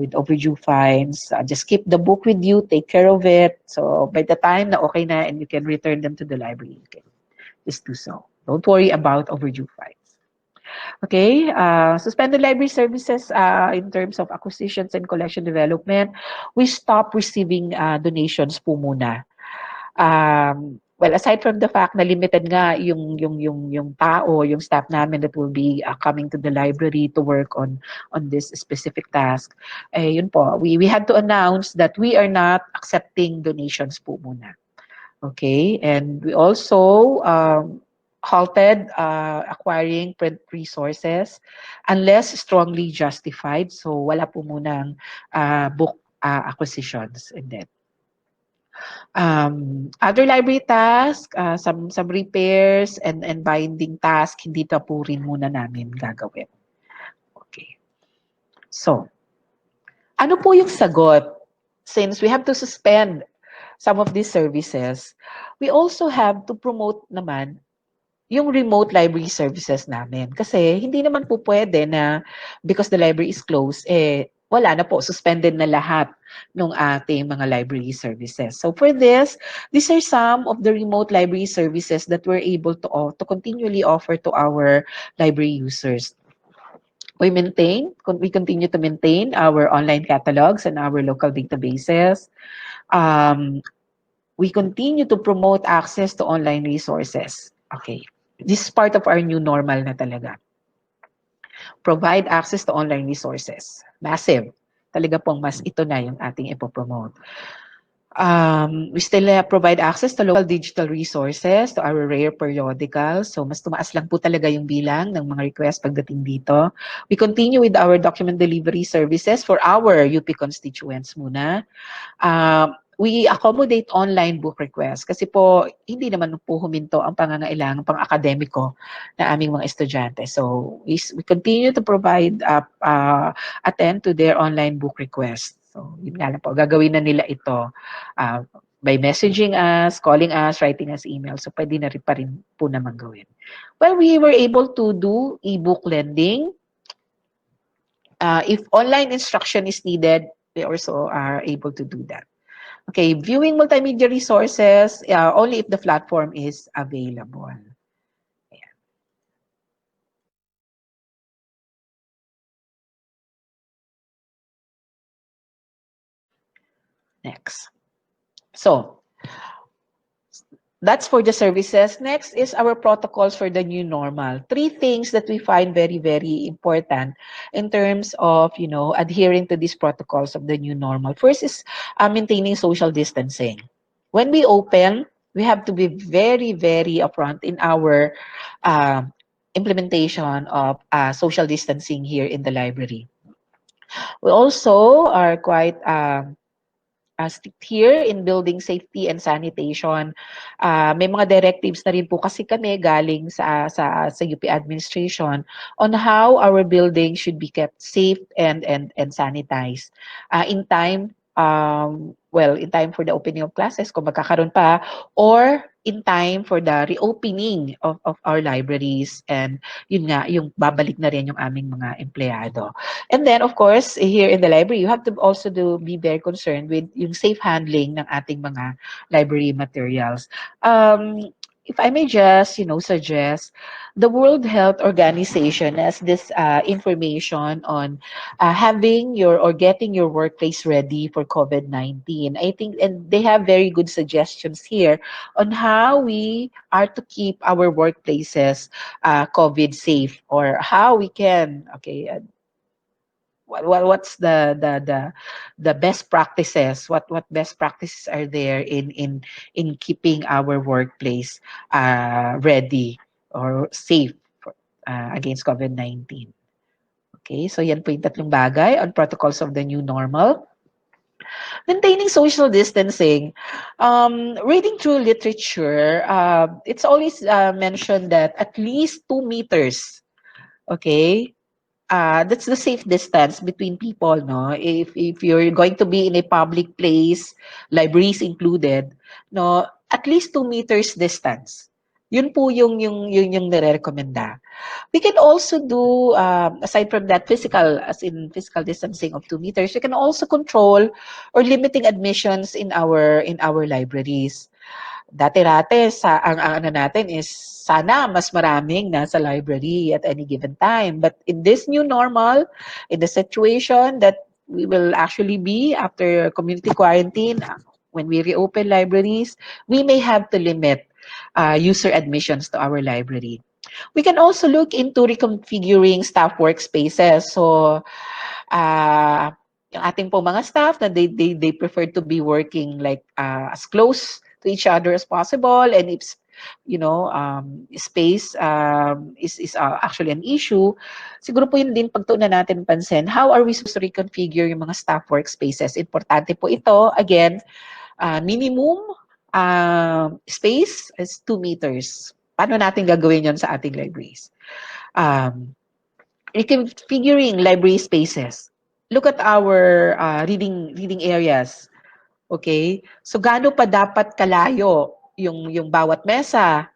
with overdue fines. Just keep the book with you, take care of it. So, by the time na okay na and you can return them to the library, you can is do so. Don't worry about overdue fines. Okay, suspended library services in terms of acquisitions and collection development, we stop receiving donations po muna. Well, aside from the fact na limited nga yung tao, yung staff namin that will be coming to the library to work on this specific task, yun po, we had to announce that we are not accepting donations po muna. Okay, and we also halted acquiring print resources unless strongly justified. So wala po munang book acquisitions and then other library tasks, some repairs and binding tasks, hindi pa po rin muna namin gagawin. Okay. So, ano po yung sagot? Since we have to suspend some of these services, we also have to promote naman yung remote library services namin. Kasi hindi naman po pwede na because the library is closed, wala na po, suspended na lahat ng ating mga library services. So for this, these are some of the remote library services that we're able to continually offer to our library users. We continue to maintain our online catalogs and our local databases. We continue to promote access to online resources. Okay. This is part of our new normal na talaga. Provide access to online resources. Massive. Talaga pong mas ito na yung ating ipopromote. We still provide access to local digital resources, to our rare periodicals. So, mas tumaas lang po talaga yung bilang ng mga requests pagdating dito. We continue with our document delivery services for our UP constituents muna. We accommodate online book requests kasi po hindi naman po huminto ang pangangailangan pang-akademiko na aming mga estudyante. So we continue to provide attend to their online book requests. So yun nga lang po, gagawin na nila ito by messaging us, calling us, writing us email. So pwede na rin pa rin po naman gawin. Well, we were able to do e-book lending. If online instruction is needed, we also are able to do that. Okay, viewing multimedia resources only if the platform is available. Ayan. Next. So, that's for the services. Next is our protocols for the new normal. Three things that we find very, very important in terms of, adhering to these protocols of the new normal. First is maintaining social distancing. When we open, we have to be very, very upfront in our implementation of social distancing here in the library. We also are quite strict here in building safety and sanitation. May mga directives na rin po kasi kami galing sa UP administration on how our building should be kept safe and sanitized. In time, in time for the opening of classes, kung magkakaroon pa, or in time for the reopening of our libraries, and yun nga, yung babalik na rin yung aming mga empleyado. And then, of course, here in the library, you have to also be very concerned with yung safe handling ng ating mga library materials. If I may just, suggest, the World Health Organization has this information on having or getting your workplace ready for COVID-19. I think, and they have very good suggestions here on how we are to keep our workplaces COVID safe, or how we can, what's the best practices, what best practices are there in keeping our workplace ready or safe against COVID-19. Okay, so yan po yung tatlong bagay on protocols of the new normal. Maintaining social distancing, reading through literature, it's always mentioned that at least 2 meters, okay? That's the safe distance between people, no? If you're going to be in a public place, libraries included, no, at least 2 meters distance. Yun po yung nire-recommenda. We can also do, aside from that physical, as in physical distancing of 2 meters, we can also control or limiting admissions in our libraries. Dati-dati ang ano natin is sana mas maraming nasa library at any given time. But in this new normal, in the situation that we will actually be after community quarantine, when we reopen libraries, we may have to limit user admissions to our library. We can also look into reconfiguring staff workspaces. So, uh, yung ating po mga staff na they prefer to be working like as close to each other as possible, and if space is actually an issue, siguro po yun din pagtuunan natin pansin, how are we supposed to reconfigure yung mga staff workspaces. Importante po ito, again, minimum space is 2 meters. Paano natin gagawin yon sa ating libraries? Um, Reconfiguring library spaces. Look at our reading areas. Okay? So gaano pa dapat kalayo yung bawat mesa,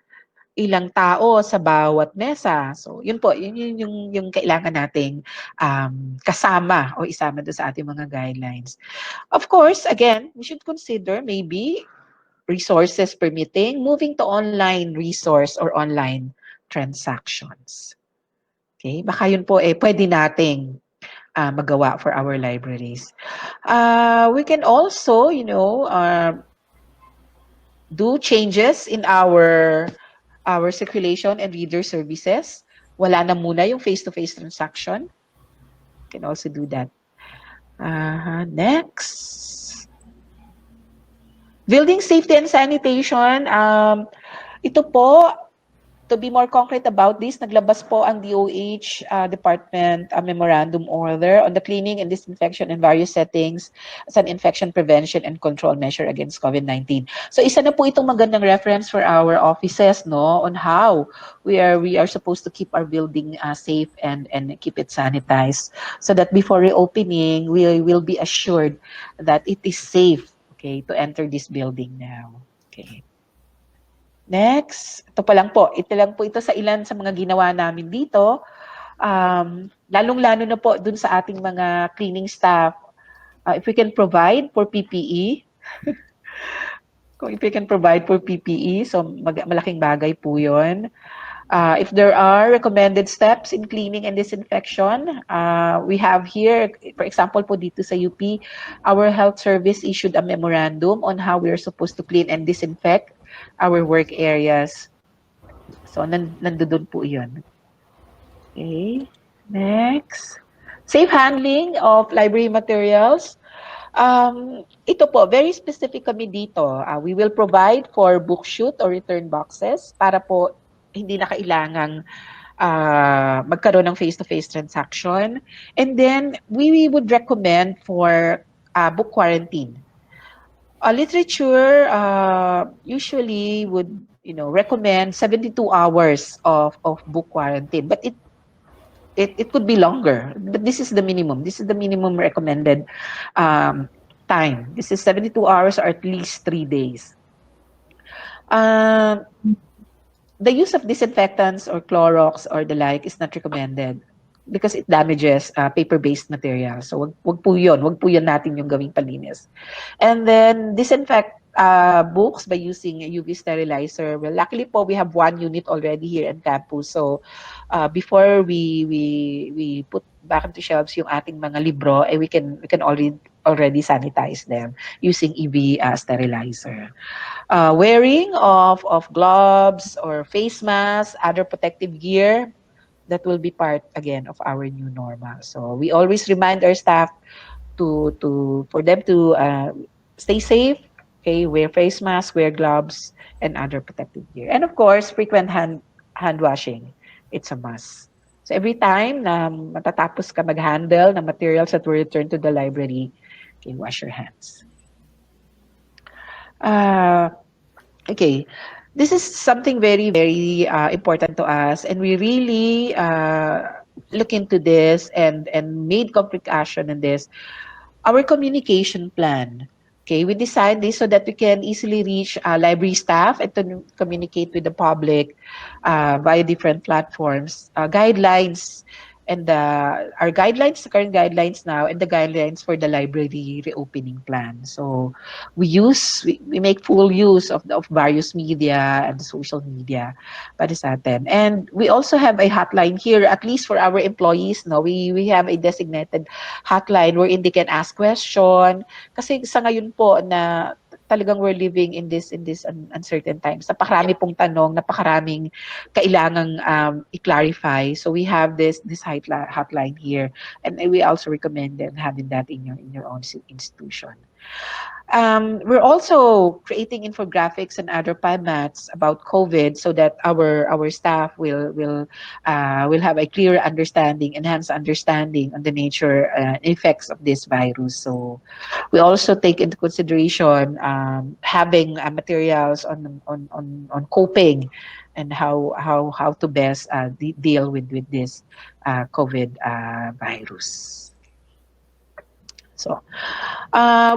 ilang tao sa bawat mesa. So yun po, yung kailangan nating kasama o isama doon sa ating mga guidelines. Of course, again, we should consider maybe resources permitting, moving to online resource or online transactions. Okay? Baka yun po pwede nating magawa for our libraries. We can also, do changes in our circulation and reader services. Wala na muna yung face-to-face transaction. Can also do that. Next. Building safety and sanitation. Ito po, to be more concrete about this, naglabas po ang DOH Department Memorandum Order on the cleaning and disinfection in various settings as an infection prevention and control measure against COVID-19. So isa na po itong magandang reference for our offices, no, on how we are supposed to keep our building safe and keep it sanitized, so that before reopening, we will be assured that it is safe, okay, to enter this building now. Okay. Next, ito pa lang po. Ito lang po ito sa ilan sa mga ginawa namin dito. Lalong-lalo na po dun sa ating mga cleaning staff. If we can provide for PPE, kung if we can provide for PPE, so malaking bagay po yun. If there are recommended steps in cleaning and disinfection, we have here, for example po dito sa UP, our health service issued a memorandum on how we are supposed to clean and disinfect our work areas. So, nandoon po yun. Okay. Next. Safe handling of library materials. Ito po, very specific kami dito. We will provide for book chute or return boxes para po hindi na kailangang magkaroon ng face-to-face transaction. And then, we would recommend for book quarantine. Literature usually would recommend 72 hours of book quarantine, but it could be longer, but this is the minimum recommended time. This is 72 hours or at least 3 days. The use of disinfectants or Clorox or the like is not recommended because it damages paper-based material. So wag po yun natin yung gawing palinis. And then disinfect books by using a UV sterilizer. Well, luckily po we have one unit already here in campus. So before we put back into shelves yung ating mga libro, we can already sanitize them using UV sterilizer. Wearing of gloves or face masks, other protective gear, that will be part again of our new normal. So we always remind our staff for them to stay safe, okay, wear face masks, wear gloves, and other protective gear. And of course, frequent hand washing. It's a must. So every time na matatapos ka mag-handle ng materials that were returned to the library, Okay, wash your hands. Uh, okay, this is something very, very important to us, and we really look into this and made concrete action in this. Our communication plan. Okay, we decide this so that we can easily reach library staff and to communicate with the public via different platforms. Guidelines and our guidelines, the current guidelines now, and the guidelines for the library reopening plan. So we make full use of various media and social media para sa atin. And we also have a hotline here, at least for our employees. No, we have a designated hotline wherein they can ask question. Kasi sa ngayon po na talagang we're living in this uncertain times. Napakarami pong tanong, napakaraming kailangang i-clarify. So we have this hotline here, and we also recommend them having that in your own institution. We're also creating infographics and other formats about COVID so that our staff will have a clear understanding, enhanced understanding on the nature and effects of this virus. So we also take into consideration having materials on coping and how to best deal with this COVID virus. So,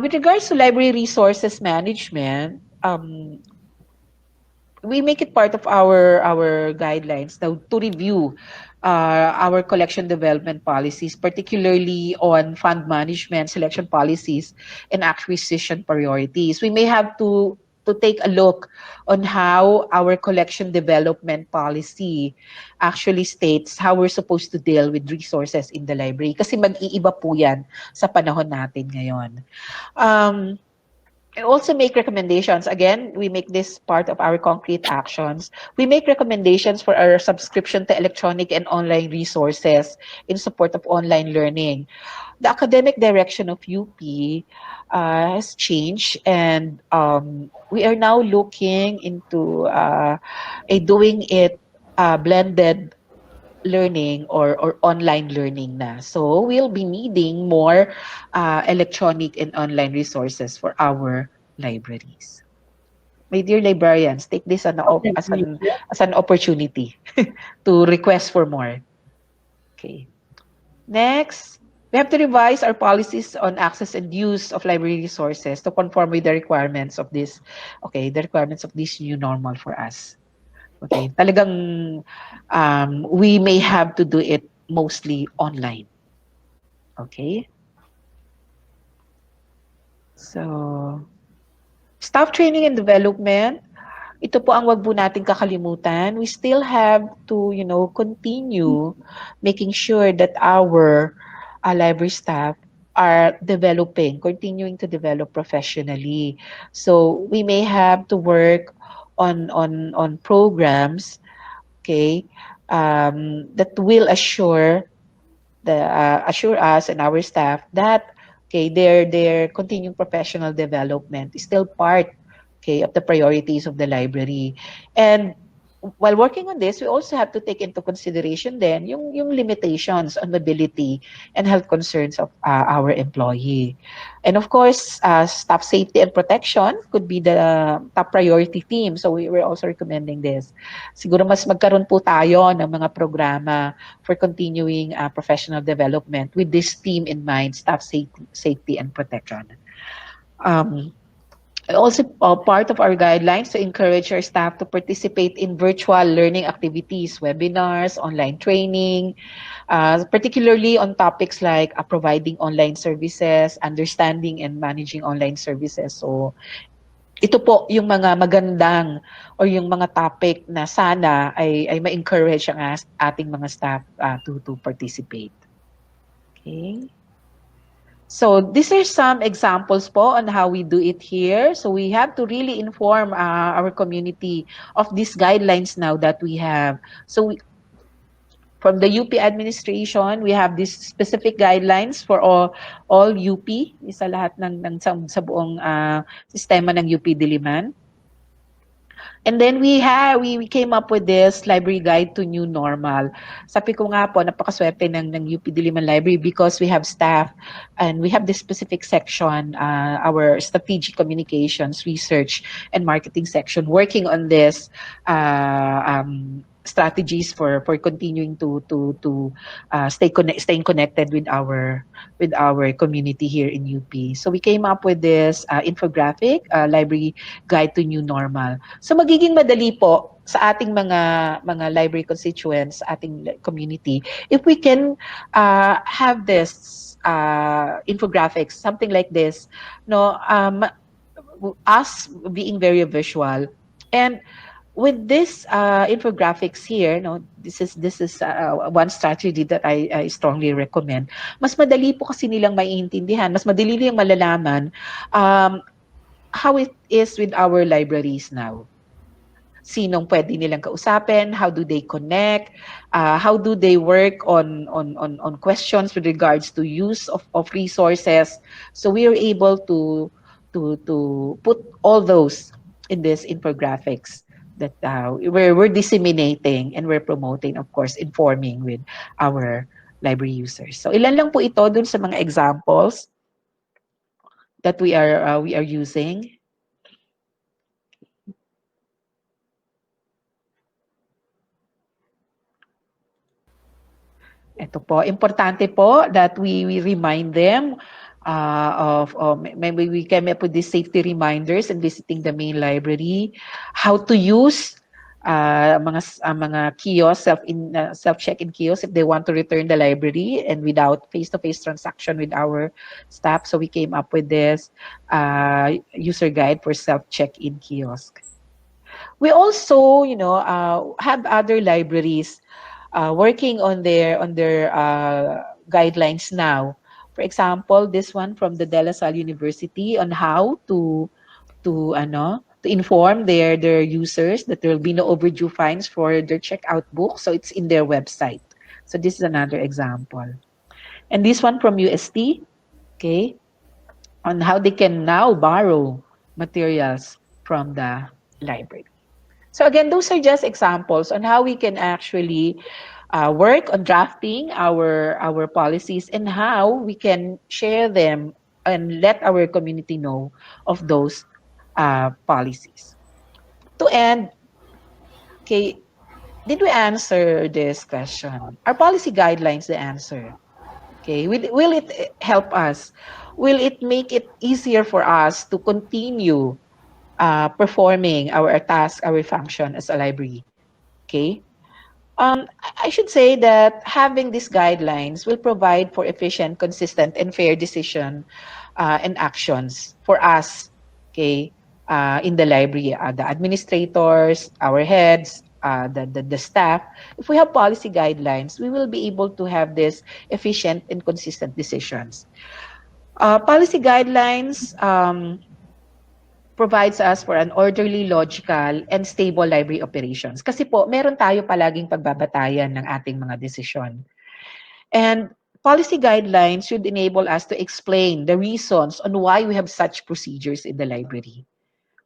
with regards to library resources management, we make it part of our guidelines now to review our collection development policies, particularly on fund management, selection policies, and acquisition priorities. We may have to take a look on how our collection development policy actually states how we're supposed to deal with resources in the library. Kasi mag-iiba po yan sa panahon natin ngayon. I also make recommendations. Again, we make this part of our concrete actions. We make recommendations for our subscription to electronic and online resources in support of online learning. The academic direction of UP has changed, and we are now looking into doing it blended learning or online learning na. So we'll be needing more electronic and online resources for our libraries. My dear librarians, take this as an opportunity to request for more. Okay. Next, we have to revise our policies on access and use of library resources to conform with the requirements of the requirements of this new normal for us. Okay, talagang we may have to do it mostly online. Okay? So, staff training and development, ito po ang wag po nating kakalimutan. We still have to, continue making sure that our library staff are continuing to develop professionally. So, we may have to work on programs, okay, that will assure us and our staff that okay their continuing professional development is still part okay of the priorities of the library. And while working on this, we also have to take into consideration then yung limitations on mobility and health concerns of our employee. And of course, staff safety and protection could be the top priority theme. So we're also recommending this. Siguro mas magkaroon po tayo ng mga programa for continuing professional development with this theme in mind, staff safety and protection. Also, part of our guidelines to encourage our staff to participate in virtual learning activities, webinars, online training, particularly on topics like providing online services, understanding and managing online services. So, ito po yung mga magandang or yung mga topic na sana ay ma-encourage ang ating mga staff to participate. Okay. So these are some examples po on how we do it here. So we have to really inform our community of these guidelines now that we have. So from the UP administration, we have these specific guidelines for all UP, sa lahat ng sa buong sistema ng UP Diliman. And then we came up with this library guide to new normal. Sabi ko nga po, napakaswerte ng UP Diliman Library because we have staff and we have this specific section, our strategic communications, research, and marketing section working on this strategies for continuing to staying connected with our community here in UP. So we came up with this infographic, library guide to new normal. So magiging madali po sa ating mga library constituents, sa ating community, if we can have this infographics, something like this, no, us being very visual, and with this infographics here, no, this is one strategy that I strongly recommend. Mas madali po kasi nilang maiintindihan, mas madali nilang malalaman um, how it is with our libraries now. Sinong pwede nilang kausapin, how do they connect, how do they work on questions with regards to use of resources. So we are able to put all those in this infographics that we're disseminating and we're promoting, of course, informing with our library users. So ilan lang po ito dun sa mga examples that we are using. Ito po, importante po that we remind them maybe we can put these safety reminders and visiting the main library, how to use mga kiosk, self check-in kiosk if they want to return the library and without face-to-face transaction with our staff. So we came up with this user guide for self check-in kiosk. We also, have other libraries working on their guidelines now. For example, this one from the De La Salle University on how to inform their users that there will be no overdue fines for their checkout book. So it's in their website. So this is another example. And this one from UST, okay, on how they can now borrow materials from the library. So again, those are just examples on how we can actually work on drafting our policies and how we can share them and let our community know of those policies. To end, okay, did we answer this question? Are policy guidelines the answer? Okay, will it help us? Will it make it easier for us to continue performing our task, our function as a library? Okay. I should say that having these guidelines will provide for efficient, consistent, and fair decision and actions for us, okay, in the library, the administrators, our heads, the staff. If we have policy guidelines, we will be able to have this efficient and consistent decisions. Policy guidelines provides us for an orderly, logical, and stable library operations. Kasi po, meron tayo palaging pagbabatayan ng ating mga desisyon. And policy guidelines should enable us to explain the reasons on why we have such procedures in the library.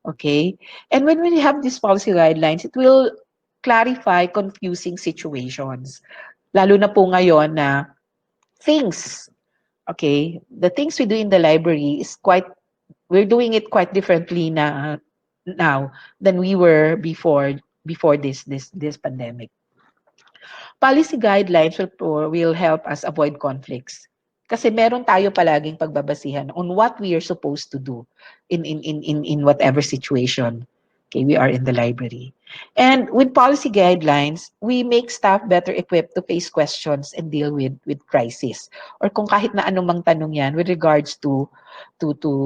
Okay? And when we have these policy guidelines, it will clarify confusing situations. Lalo na po ngayon na things, okay, the things we do in the library is we're doing it quite differently now than we were before this pandemic. Policy guidelines will help us avoid conflicts. Kasi meron tayo palaging pagbabasihan on what we are supposed to do in whatever situation, okay, we are in the library. And with policy guidelines, we make staff better equipped to face questions and deal with crisis. Or kung kahit na anong tanong yan with regards to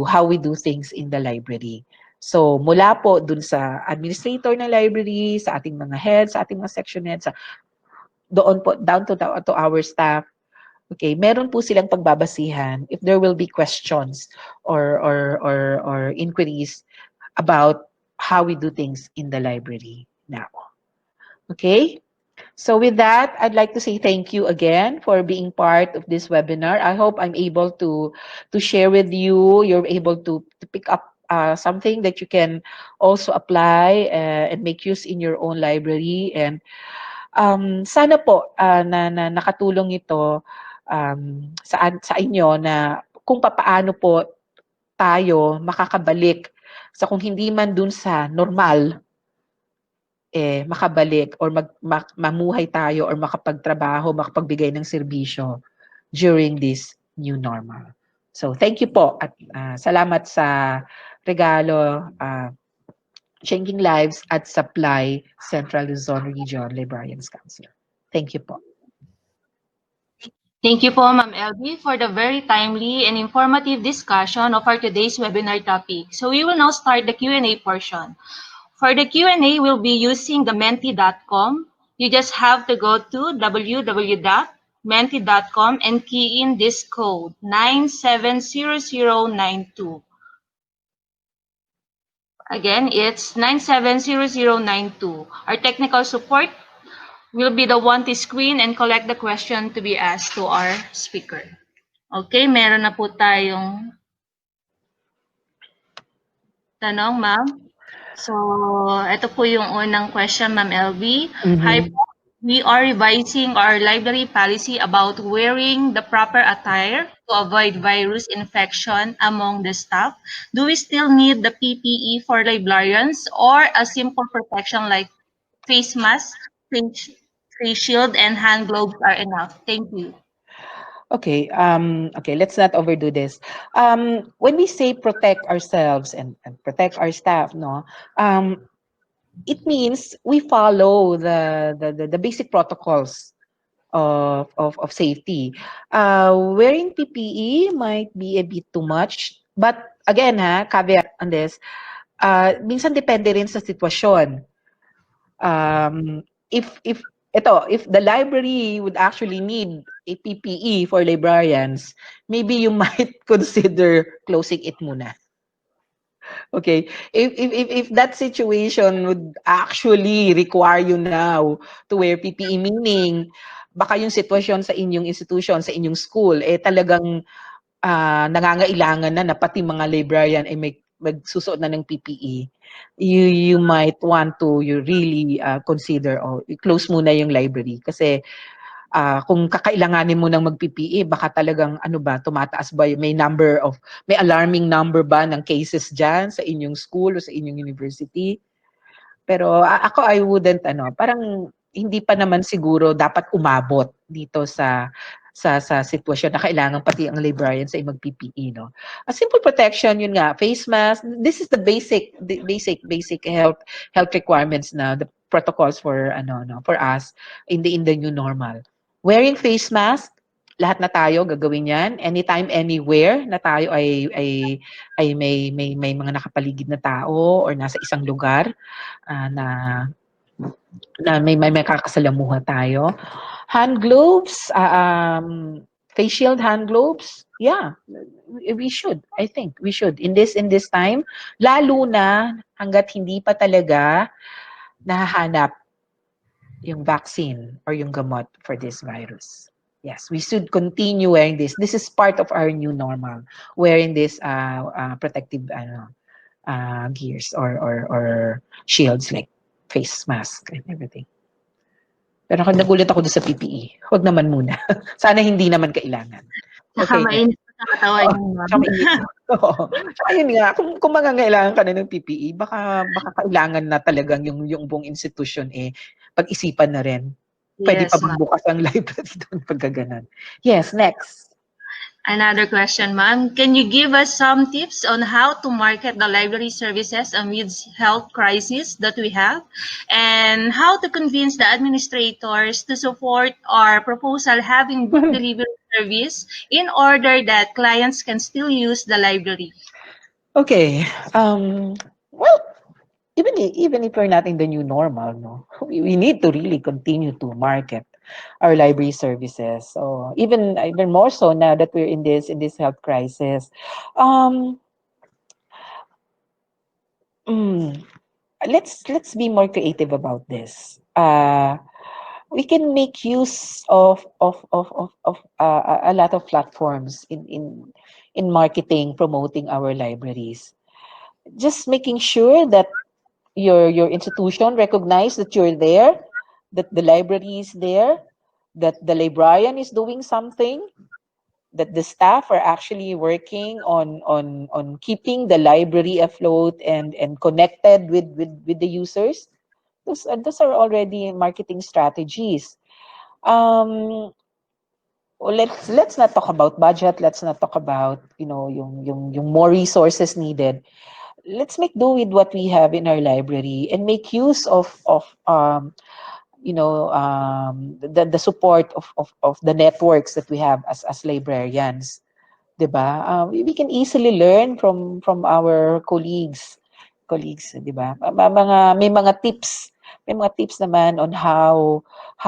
how we do things in the library. So mula po dun sa administrator ng library, sa ating mga heads, sa ating mga section heads, doon po down to our staff. Okay, meron po silang pagbabasihan if there will be questions or inquiries about how we do things in the library now. Okay? So with that, I'd like to say thank you again for being part of this webinar. I hope I'm able to share with you. You're able to pick up something that you can also apply and make use in your own library. And sana po na nakatulong ito sa inyo na kung papaano po tayo makakabalik sa kung hindi man dun sa normal, makabalik or mamuhay tayo or makapagtrabaho, makapagbigay ng serbisyo during this new normal. So thank you po at salamat sa regalo, Changing Lives at Supply Central Luzon Region Librarians Council. Thank you po. Thank you po, Ma'am Elby, for the very timely and informative discussion of our today's webinar topic. So we will now start the Q&A portion. For the Q&A, we'll be using the menti.com. You just have to go to www.menti.com and key in this code 970092. Again, it's 970092. Our technical support will be the one to screen and collect the question to be asked to our speaker. Okay, meron na po tayong tanong, ma'am. So, ito po yung unang question, Ma'am LV. Hi Mhm. po, we are revising our library policy about wearing the proper attire to avoid virus infection among the staff. Do we still need the PPE for librarians or a simple protection like face mask, face shield, and hand gloves are enough? Thank you. Okay, okay, let's not overdo this. When we say protect ourselves and protect our staff, no, it means we follow the basic protocols of safety. Wearing PPE might be a bit too much, but again, caveat on this, minsan depende rin sa sitwasyon. If if the library would actually need a PPE for librarians, maybe you might consider closing it muna. Okay. If that situation would actually require you now to wear PPE, meaning baka yung sitwasyon sa inyong institution, sa inyong school, talagang nangangailangan na pati mga librarian ay magsusuot na ng PPE, you might want to you really consider i-close muna yung library kasi kung kakailanganin mo ng mag-PPE, baka talagang ano ba, tumataas ba, may alarming number ba ng cases dyan sa inyong school o sa inyong university? Pero ako I wouldn't parang hindi pa naman siguro dapat umabot dito sa sitwasyon na kailangan pati ang librarians ay mag-PPE, no. A simple protection, yun nga, face mask. This is the basic health requirements na the protocols for no for us in the new normal. Wearing face mask, lahat na tayo gagawin 'yan. Anytime, anywhere na tayo ay may mga nakapaligid na tao or nasa isang lugar na may kakasalamuha tayo. Hand gloves, face shield, hand gloves, yeah, we should. I think we should in this time, lalo na hangga't hindi pa talaga nahahanap yung vaccine or yung gamot for this virus. Yes, we should continue wearing this. This is part of our new normal, wearing this protective gears or shields like face mask and everything. Pero nagulat ako doon sa PPE. Huwag naman muna. Sana hindi naman kailangan. Tsaka Okay, next. mainit pa sa katawan Oo, niyo, ma'am. tsaka mainit. Oo. Tsaka yun nga, kung mangangailangan ka na ng PPE, baka kailangan na talagang yung buong institution pag-isipan na rin. Pwede pa Yes, bang ma'am. bukas ang libraries doon pagka ganun? Yes, next. Another question, ma'am. Can you give us some tips on how to market the library services amidst health crisis that we have, and how to convince the administrators to support our proposal having book delivery service in order that clients can still use the library? Okay. Well, even if we're not in the new normal, no, we need to really continue to market our library services. So even more so now that we're in this health crisis. Um, mm, let's be more creative about this. We can make use of a lot of platforms in marketing, promoting our libraries. just making sure that your institution recognize that you're there, that the library is there, that the librarian is doing something, that the staff are actually working on keeping the library afloat and connected with the users. Those are already marketing strategies. Um, well, let's not talk about budget. Let's not talk about yung more resources needed. Let's make do with what we have in our library and make use of the support of the networks that we have as librarians. 'Di ba? We can easily learn from our colleagues, 'di ba? May mga tips naman on how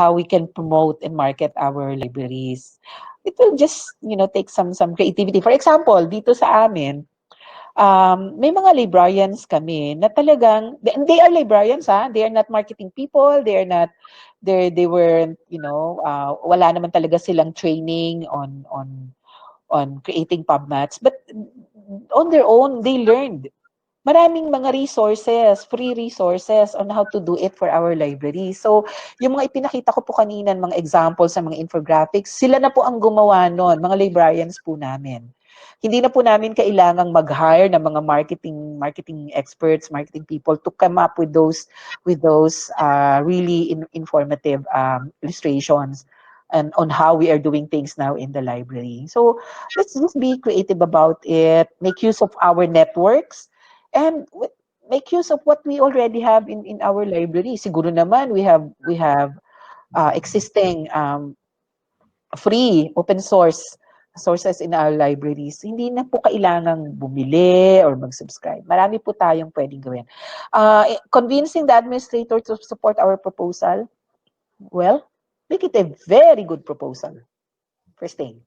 we can promote and market our libraries. It will just, take some creativity. For example, dito sa amin, may mga librarians kami na talagang they are librarians, ha. They are not marketing people, they weren't, wala naman talaga silang training on creating PubMats, but on their own, they learned. Maraming mga resources, free resources on how to do it for our library. So, yung mga ipinakita ko po kanina, mga examples sa mga infographics, sila na po ang gumawa nun, mga librarians po namin. Hindi na po namin kailangang mag-hire ng mga marketing experts, marketing people to come up with those really informative illustrations and on how we are doing things now in the library. So let's just be creative about it, make use of our networks, and make use of what we already have in our library. Siguro naman we have existing free open sources in our libraries. Hindi na po kailangang bumili or mag-subscribe. Marami po tayong pwedeng gawin. Convincing the administrator to support our proposal, well, make it a very good proposal. First thing,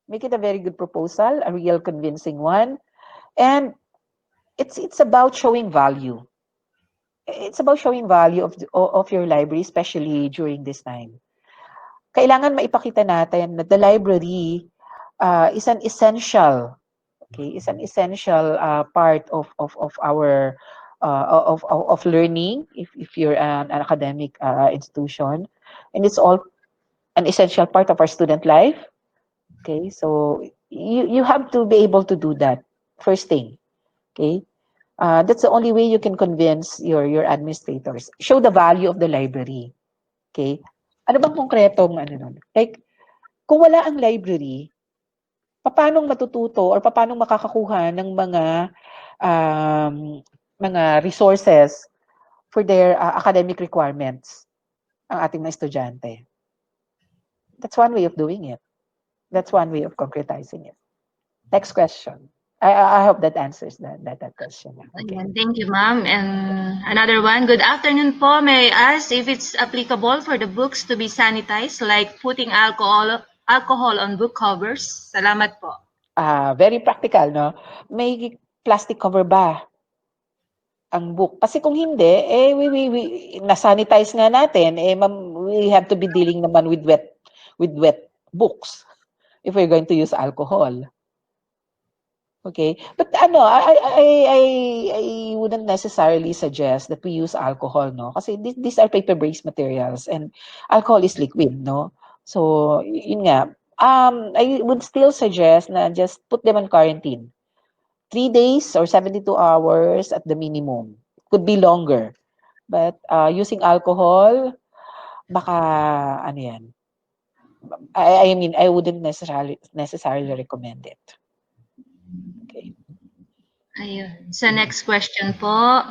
make it a very good proposal, a real convincing one, and it's about showing value. It's about showing value of your library, especially during this time. Kailangan maipakita natin that the library is an essential, okay, is an essential part of our of learning if you're an academic institution, and it's all an essential part of our student life. Okay, so you have to be able to do that first thing. Okay, that's the only way you can convince your administrators. Show the value of the library. Okay, ano bang konkretong ano nun? Like, kung wala ang library, paano matututo or paano makakakuha ng mga resources for their academic requirements ang ating mga estudyante? That's one way of doing it. That's one way of concretizing it. Next question. I hope that answers that question. Okay. Ayan, thank you, ma'am. And another one, good afternoon po. May I ask if it's applicable for the books to be sanitized, like putting alcohol on book covers? Salamat po. Very practical, no? May plastic cover ba ang book? Kasi kung hindi, we na-sanitize nga natin, we have to be dealing naman with wet books if we're going to use alcohol. Okay, but I wouldn't necessarily suggest that we use alcohol, no? Kasi these are paper-based materials and alcohol is liquid, no? So, yun nga. I would still suggest na just put them on quarantine. 3 days or 72 hours at the minimum. It could be longer. But using alcohol, baka ano yan. I mean, I wouldn't necessarily recommend it. Okay. Ayun. Sa next question po.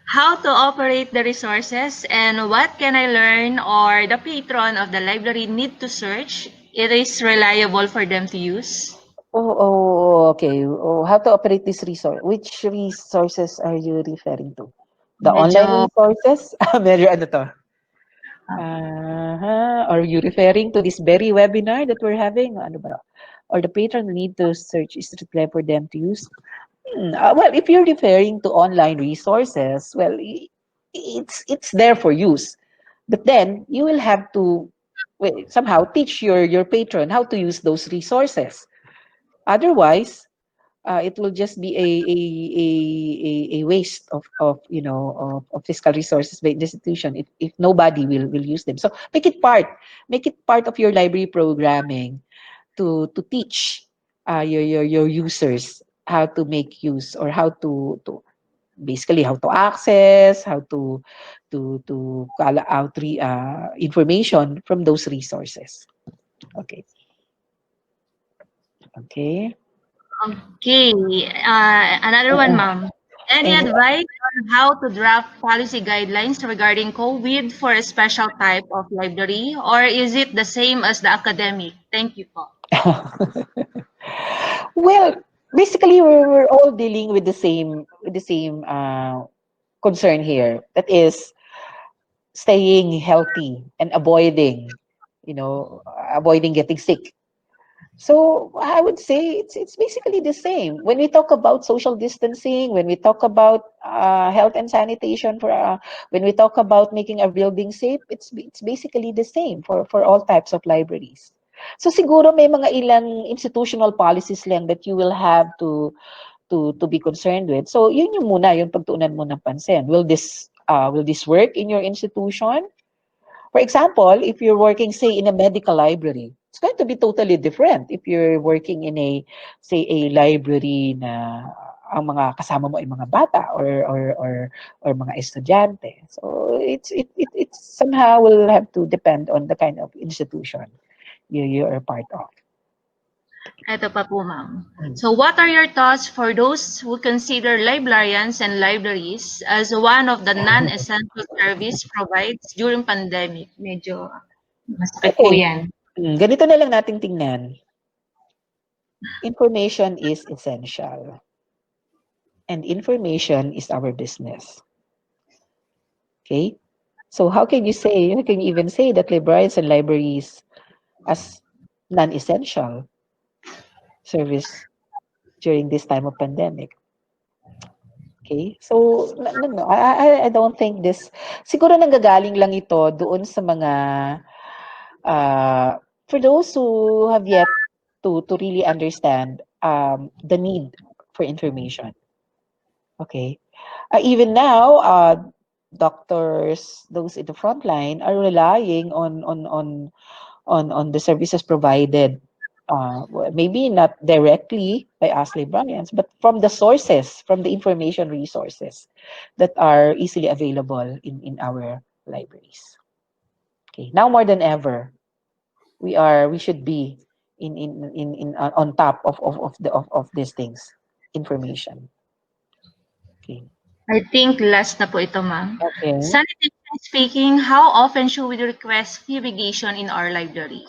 How to operate the resources and what can I learn or the patron of the library need to search? It is reliable for them to use. Okay. How to operate this resource? Which resources are you referring to? The online Medyo, resources? Medyo ano to? Are you referring to this very webinar that we're having? Ano ba? Or the patron need to search is it reliable for them to use? Well, if you're referring to online resources, well, it's there for use. But then you will have to somehow teach your patron how to use those resources. Otherwise, it will just be a waste of fiscal resources by the institution if nobody will use them. So make it part of your library programming to teach your users how to make use, or how to basically how to access, how to call out information from those resources. Okay. Okay. Okay, another one, Oo. ma'am. Any And advice on how to draft policy guidelines regarding COVID for a special type of library, or is it the same as the academic? Thank you po. well, basically we're all dealing with the same concern here. That is staying healthy and avoiding getting sick. So I would say it's basically the same. When we talk about social distancing, when we talk about health and sanitation, when we talk about making a building safe, it's basically the same for all types of libraries. So siguro may mga ilang institutional policies lang that you will have to be concerned with. So yun yung muna, yung pagtuunan mo ng pansin. Will this work in your institution? For example, if you're working, say, in a medical library, it's going to be totally different if you're working in say, a library na ang mga kasama mo ay mga bata or mga estudyante. So it somehow will have to depend on the kind of institution you are part of. Ito pa po, ma'am. Mm. So what are your thoughts for those who consider librarians and libraries as one of the non-essential service provides during pandemic? Medyo masakit po Okay. yan. Ganito na lang nating tingnan. Information is essential. And information is our business. Okay? So how can you even say that librarians and libraries as non-essential service during this time of pandemic? Okay? So, no. I don't think this, siguro nanggagaling lang ito doon sa mga, for those who have yet to really understand the need for information. Okay? Even now, doctors, those in the front line, are relying on the services provided, maybe not directly by us librarians, but from the sources, from the information resources that are easily available in our libraries. Okay, now more than ever, we should be on top of these things, information. Okay. I think last na po ito, ma'am. Okay. Sanitation speaking, how often should we request fumigation in our library?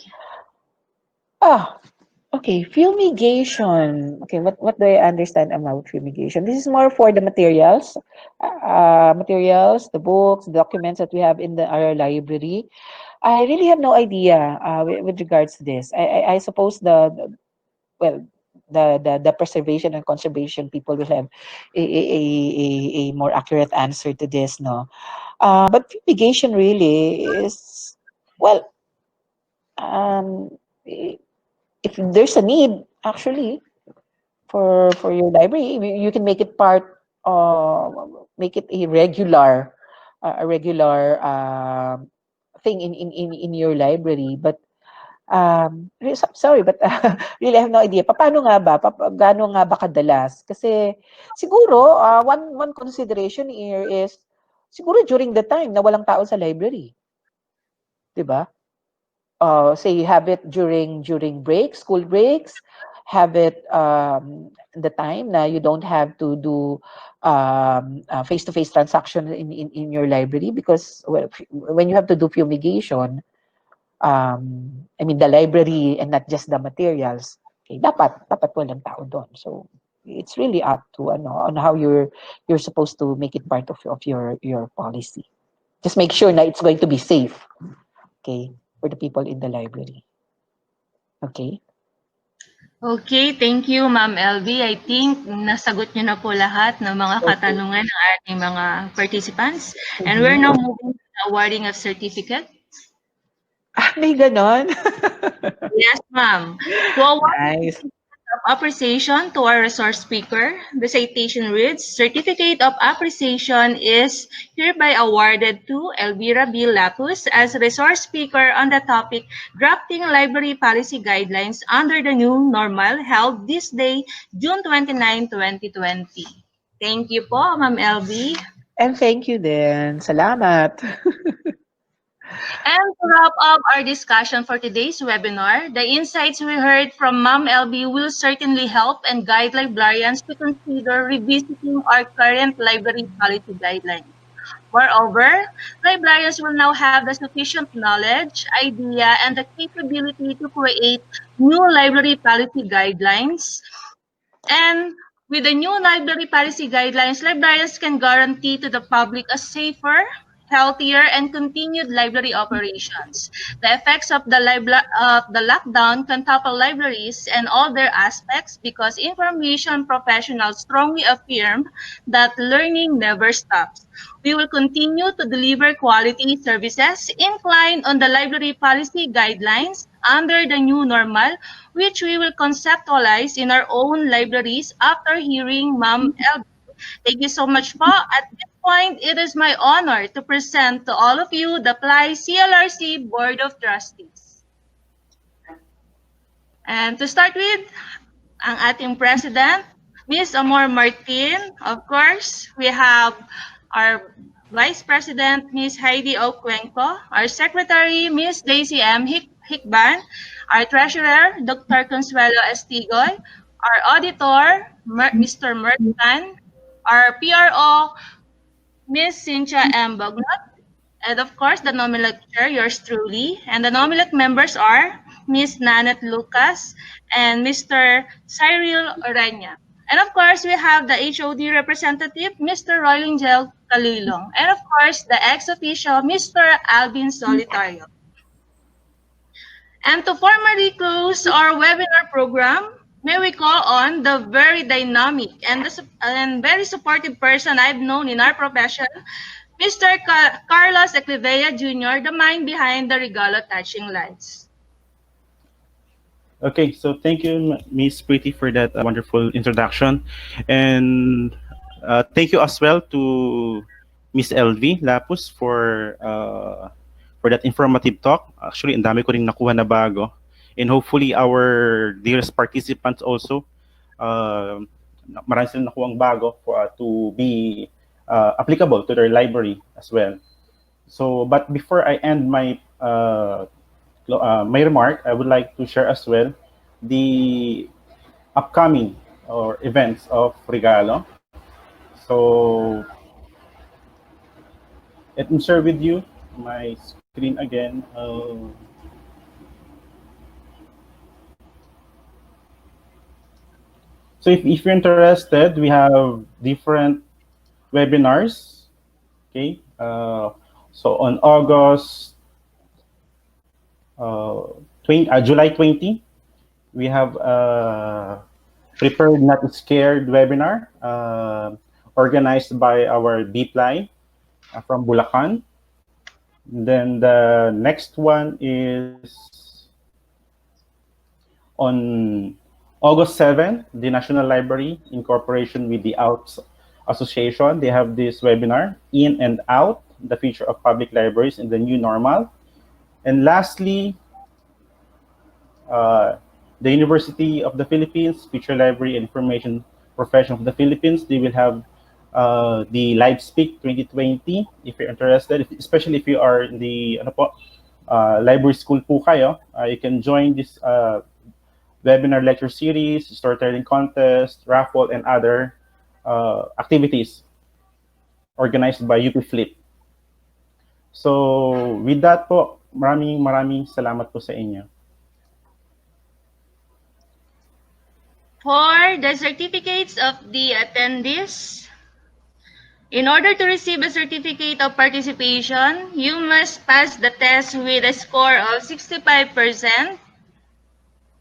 Ah, okay, fumigation. Okay, what do I understand about fumigation? This is more for the materials, the books, the documents that we have in our library. I really have no idea with regards to this. I suppose well, the preservation and conservation people will have a more accurate answer to this, no? But fumigation really is, well, um, if there's a need, actually, for your library, you can make it make it a regular thing in your library. But sorry, but really I have no idea. Paano nga ba? Gaano nga ba kadalas? Kasi siguro one consideration here is siguro during the time na walang tao sa library, 'di ba? Say you have it during breaks, school breaks, have it the time na you don't have to do face-to-face transaction in your library, because when you have to do fumigation, I mean the library and not just the materials, okay, dapat walang tao doon. So it's really up to on how you're supposed to make it part of your policy. Just make sure na it's going to be safe, okay, for the people in the library. Okay? Okay, thank you, Ma'am LV. I think nasagot niyo na po lahat ng mga Okay. katanungan ng ating mga participants. And we're Mhm. now moving to the awarding of certificate. Ah, may gano'n? Yes, ma'am. To award Nice. of appreciation to our resource speaker, the citation reads, Certificate of Appreciation is hereby awarded to Elvira B. Lapus as resource speaker on the topic Drafting Library Policy Guidelines under the New Normal held this day, June 29, 2020. Thank you po, Ma'am LB. And thank you din. Salamat. And to wrap up our discussion for today's webinar, the insights we heard from Ma'am LB will certainly help and guide librarians to consider revisiting our current library policy guidelines. Moreover, librarians will now have the sufficient knowledge, idea, and the capability to create new library policy guidelines. And with the new library policy guidelines, librarians can guarantee to the public a safer, healthier, and continued library operations. The effects of the lockdown can topple libraries and all their aspects because information professionals strongly affirm that learning never stops. We will continue to deliver quality services inclined on the library policy guidelines under the new normal, which we will conceptualize in our own libraries after hearing Ma'am El. Thank you so much po. At this point, it is my honor to present to all of you the PLY CLRC Board of Trustees. And to start with, ang ating President, Ms. Amor Martin. Of course, we have our Vice President, Ms. Heidi O. Cuenco, our Secretary, Ms. Daisy M. Hikban, our Treasurer, Dr. Consuelo Estigoy, our Auditor, Mr. Mertan, our PRO, Ms. Cynthia M. Bognot, and of course, the Nomilat Chair, yours truly. And the Nomilat members are Ms. Nanette Lucas and Mr. Cyril Orenya. And of course, we have the HOD representative, Mr. Roylingel Calilong. And of course, the ex-officio, Mr. Alvin Solitario. And to formally close our webinar program, may we call on the very dynamic and very supportive person I've known in our profession, Mr. Carlos Eclivea Jr., the mind behind the Regalo Touching Lights. Okay, so thank you, Miss Pretty, for that wonderful introduction. And thank you as well to Miss LV Lapus for that informative talk. Actually, ang dami ko rin nakuha na bago. And hopefully our dearest participants also, marami silang nakuha bago to be applicable to their library as well. So, but before I end my my remark, I would like to share as well the upcoming or events of Regalo. So let me share with you my screen again. So if you're interested, we have different webinars. Okay, so on July 20, we have Prepared Not Scared webinar organized by our BPLY from Bulacan. Then the next one is on August 7, the National Library, in cooperation with the OUTS Association, they have this webinar, In and Out, the Future of Public Libraries in the New Normal. And lastly, the University of the Philippines, Future Library and Information Profession of the Philippines, they will have the Live Speak 2020, if you're interested, especially if you are in the library school po kayo, you can join this webinar lecture series, storytelling contest, raffle, and other activities organized by UP Flip. So with that po, maraming salamat po sa inyo. For the certificates of the attendees, in order to receive a certificate of participation, you must pass the test with a score of 65%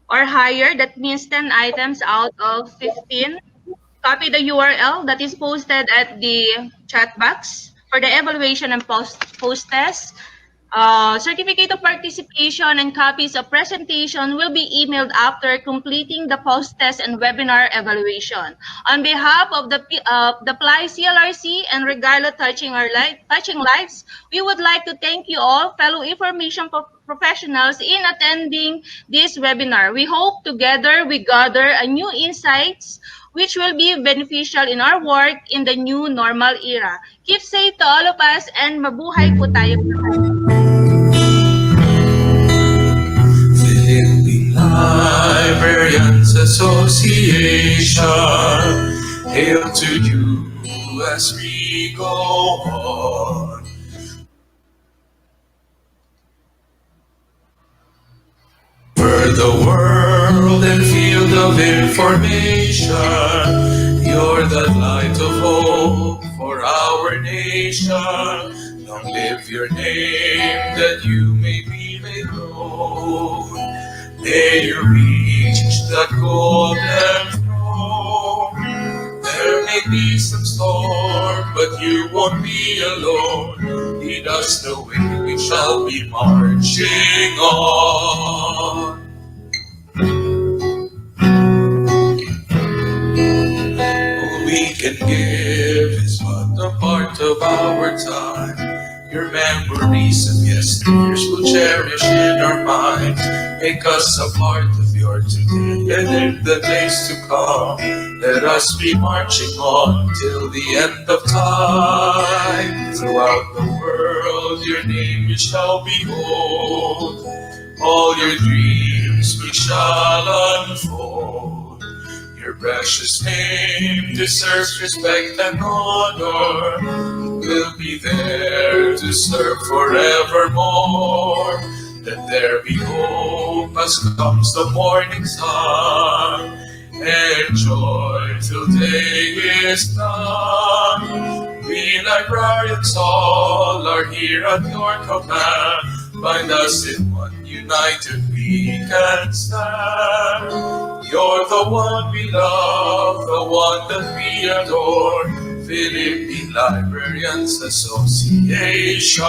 or higher. That means 10 items out of 15. Copy the URL that is posted at the chat box for the evaluation and post test. Certificate of participation and copies of presentation will be emailed after completing the post-test and webinar evaluation. On behalf of the PLI CLRC and Regalo Touching Lives, we would like to thank you all, fellow information professionals, in attending this webinar. We hope together we gather a new insights which will be beneficial in our work in the new normal era. Keep safe to all of us and mabuhay po tayong lahat. Philippine Librarians Association, hail to you as we go on. For the world and field of information, you're the light of hope for our nation. Long live your name that you may be made known. May you reach the golden throne. There may be some storm, but you won't be alone. Lead us the way, we shall be marching on. All we can give is but a part of our time. Your memories of yesteryears we'll cherish in our minds. Make us a part of your today and in the days to come. Let us be marching on till the end of time. Throughout the world your name we shall behold. All your dreams we shall unfold. Your precious name deserves respect and honor. We'll be there to serve forevermore. Let there be hope as comes the morning sun, and joy till day is done. We librarians all are here at your command. Bind us in one, united we can stand. You're the one we love, the one that we adore. Philippine Librarians Association.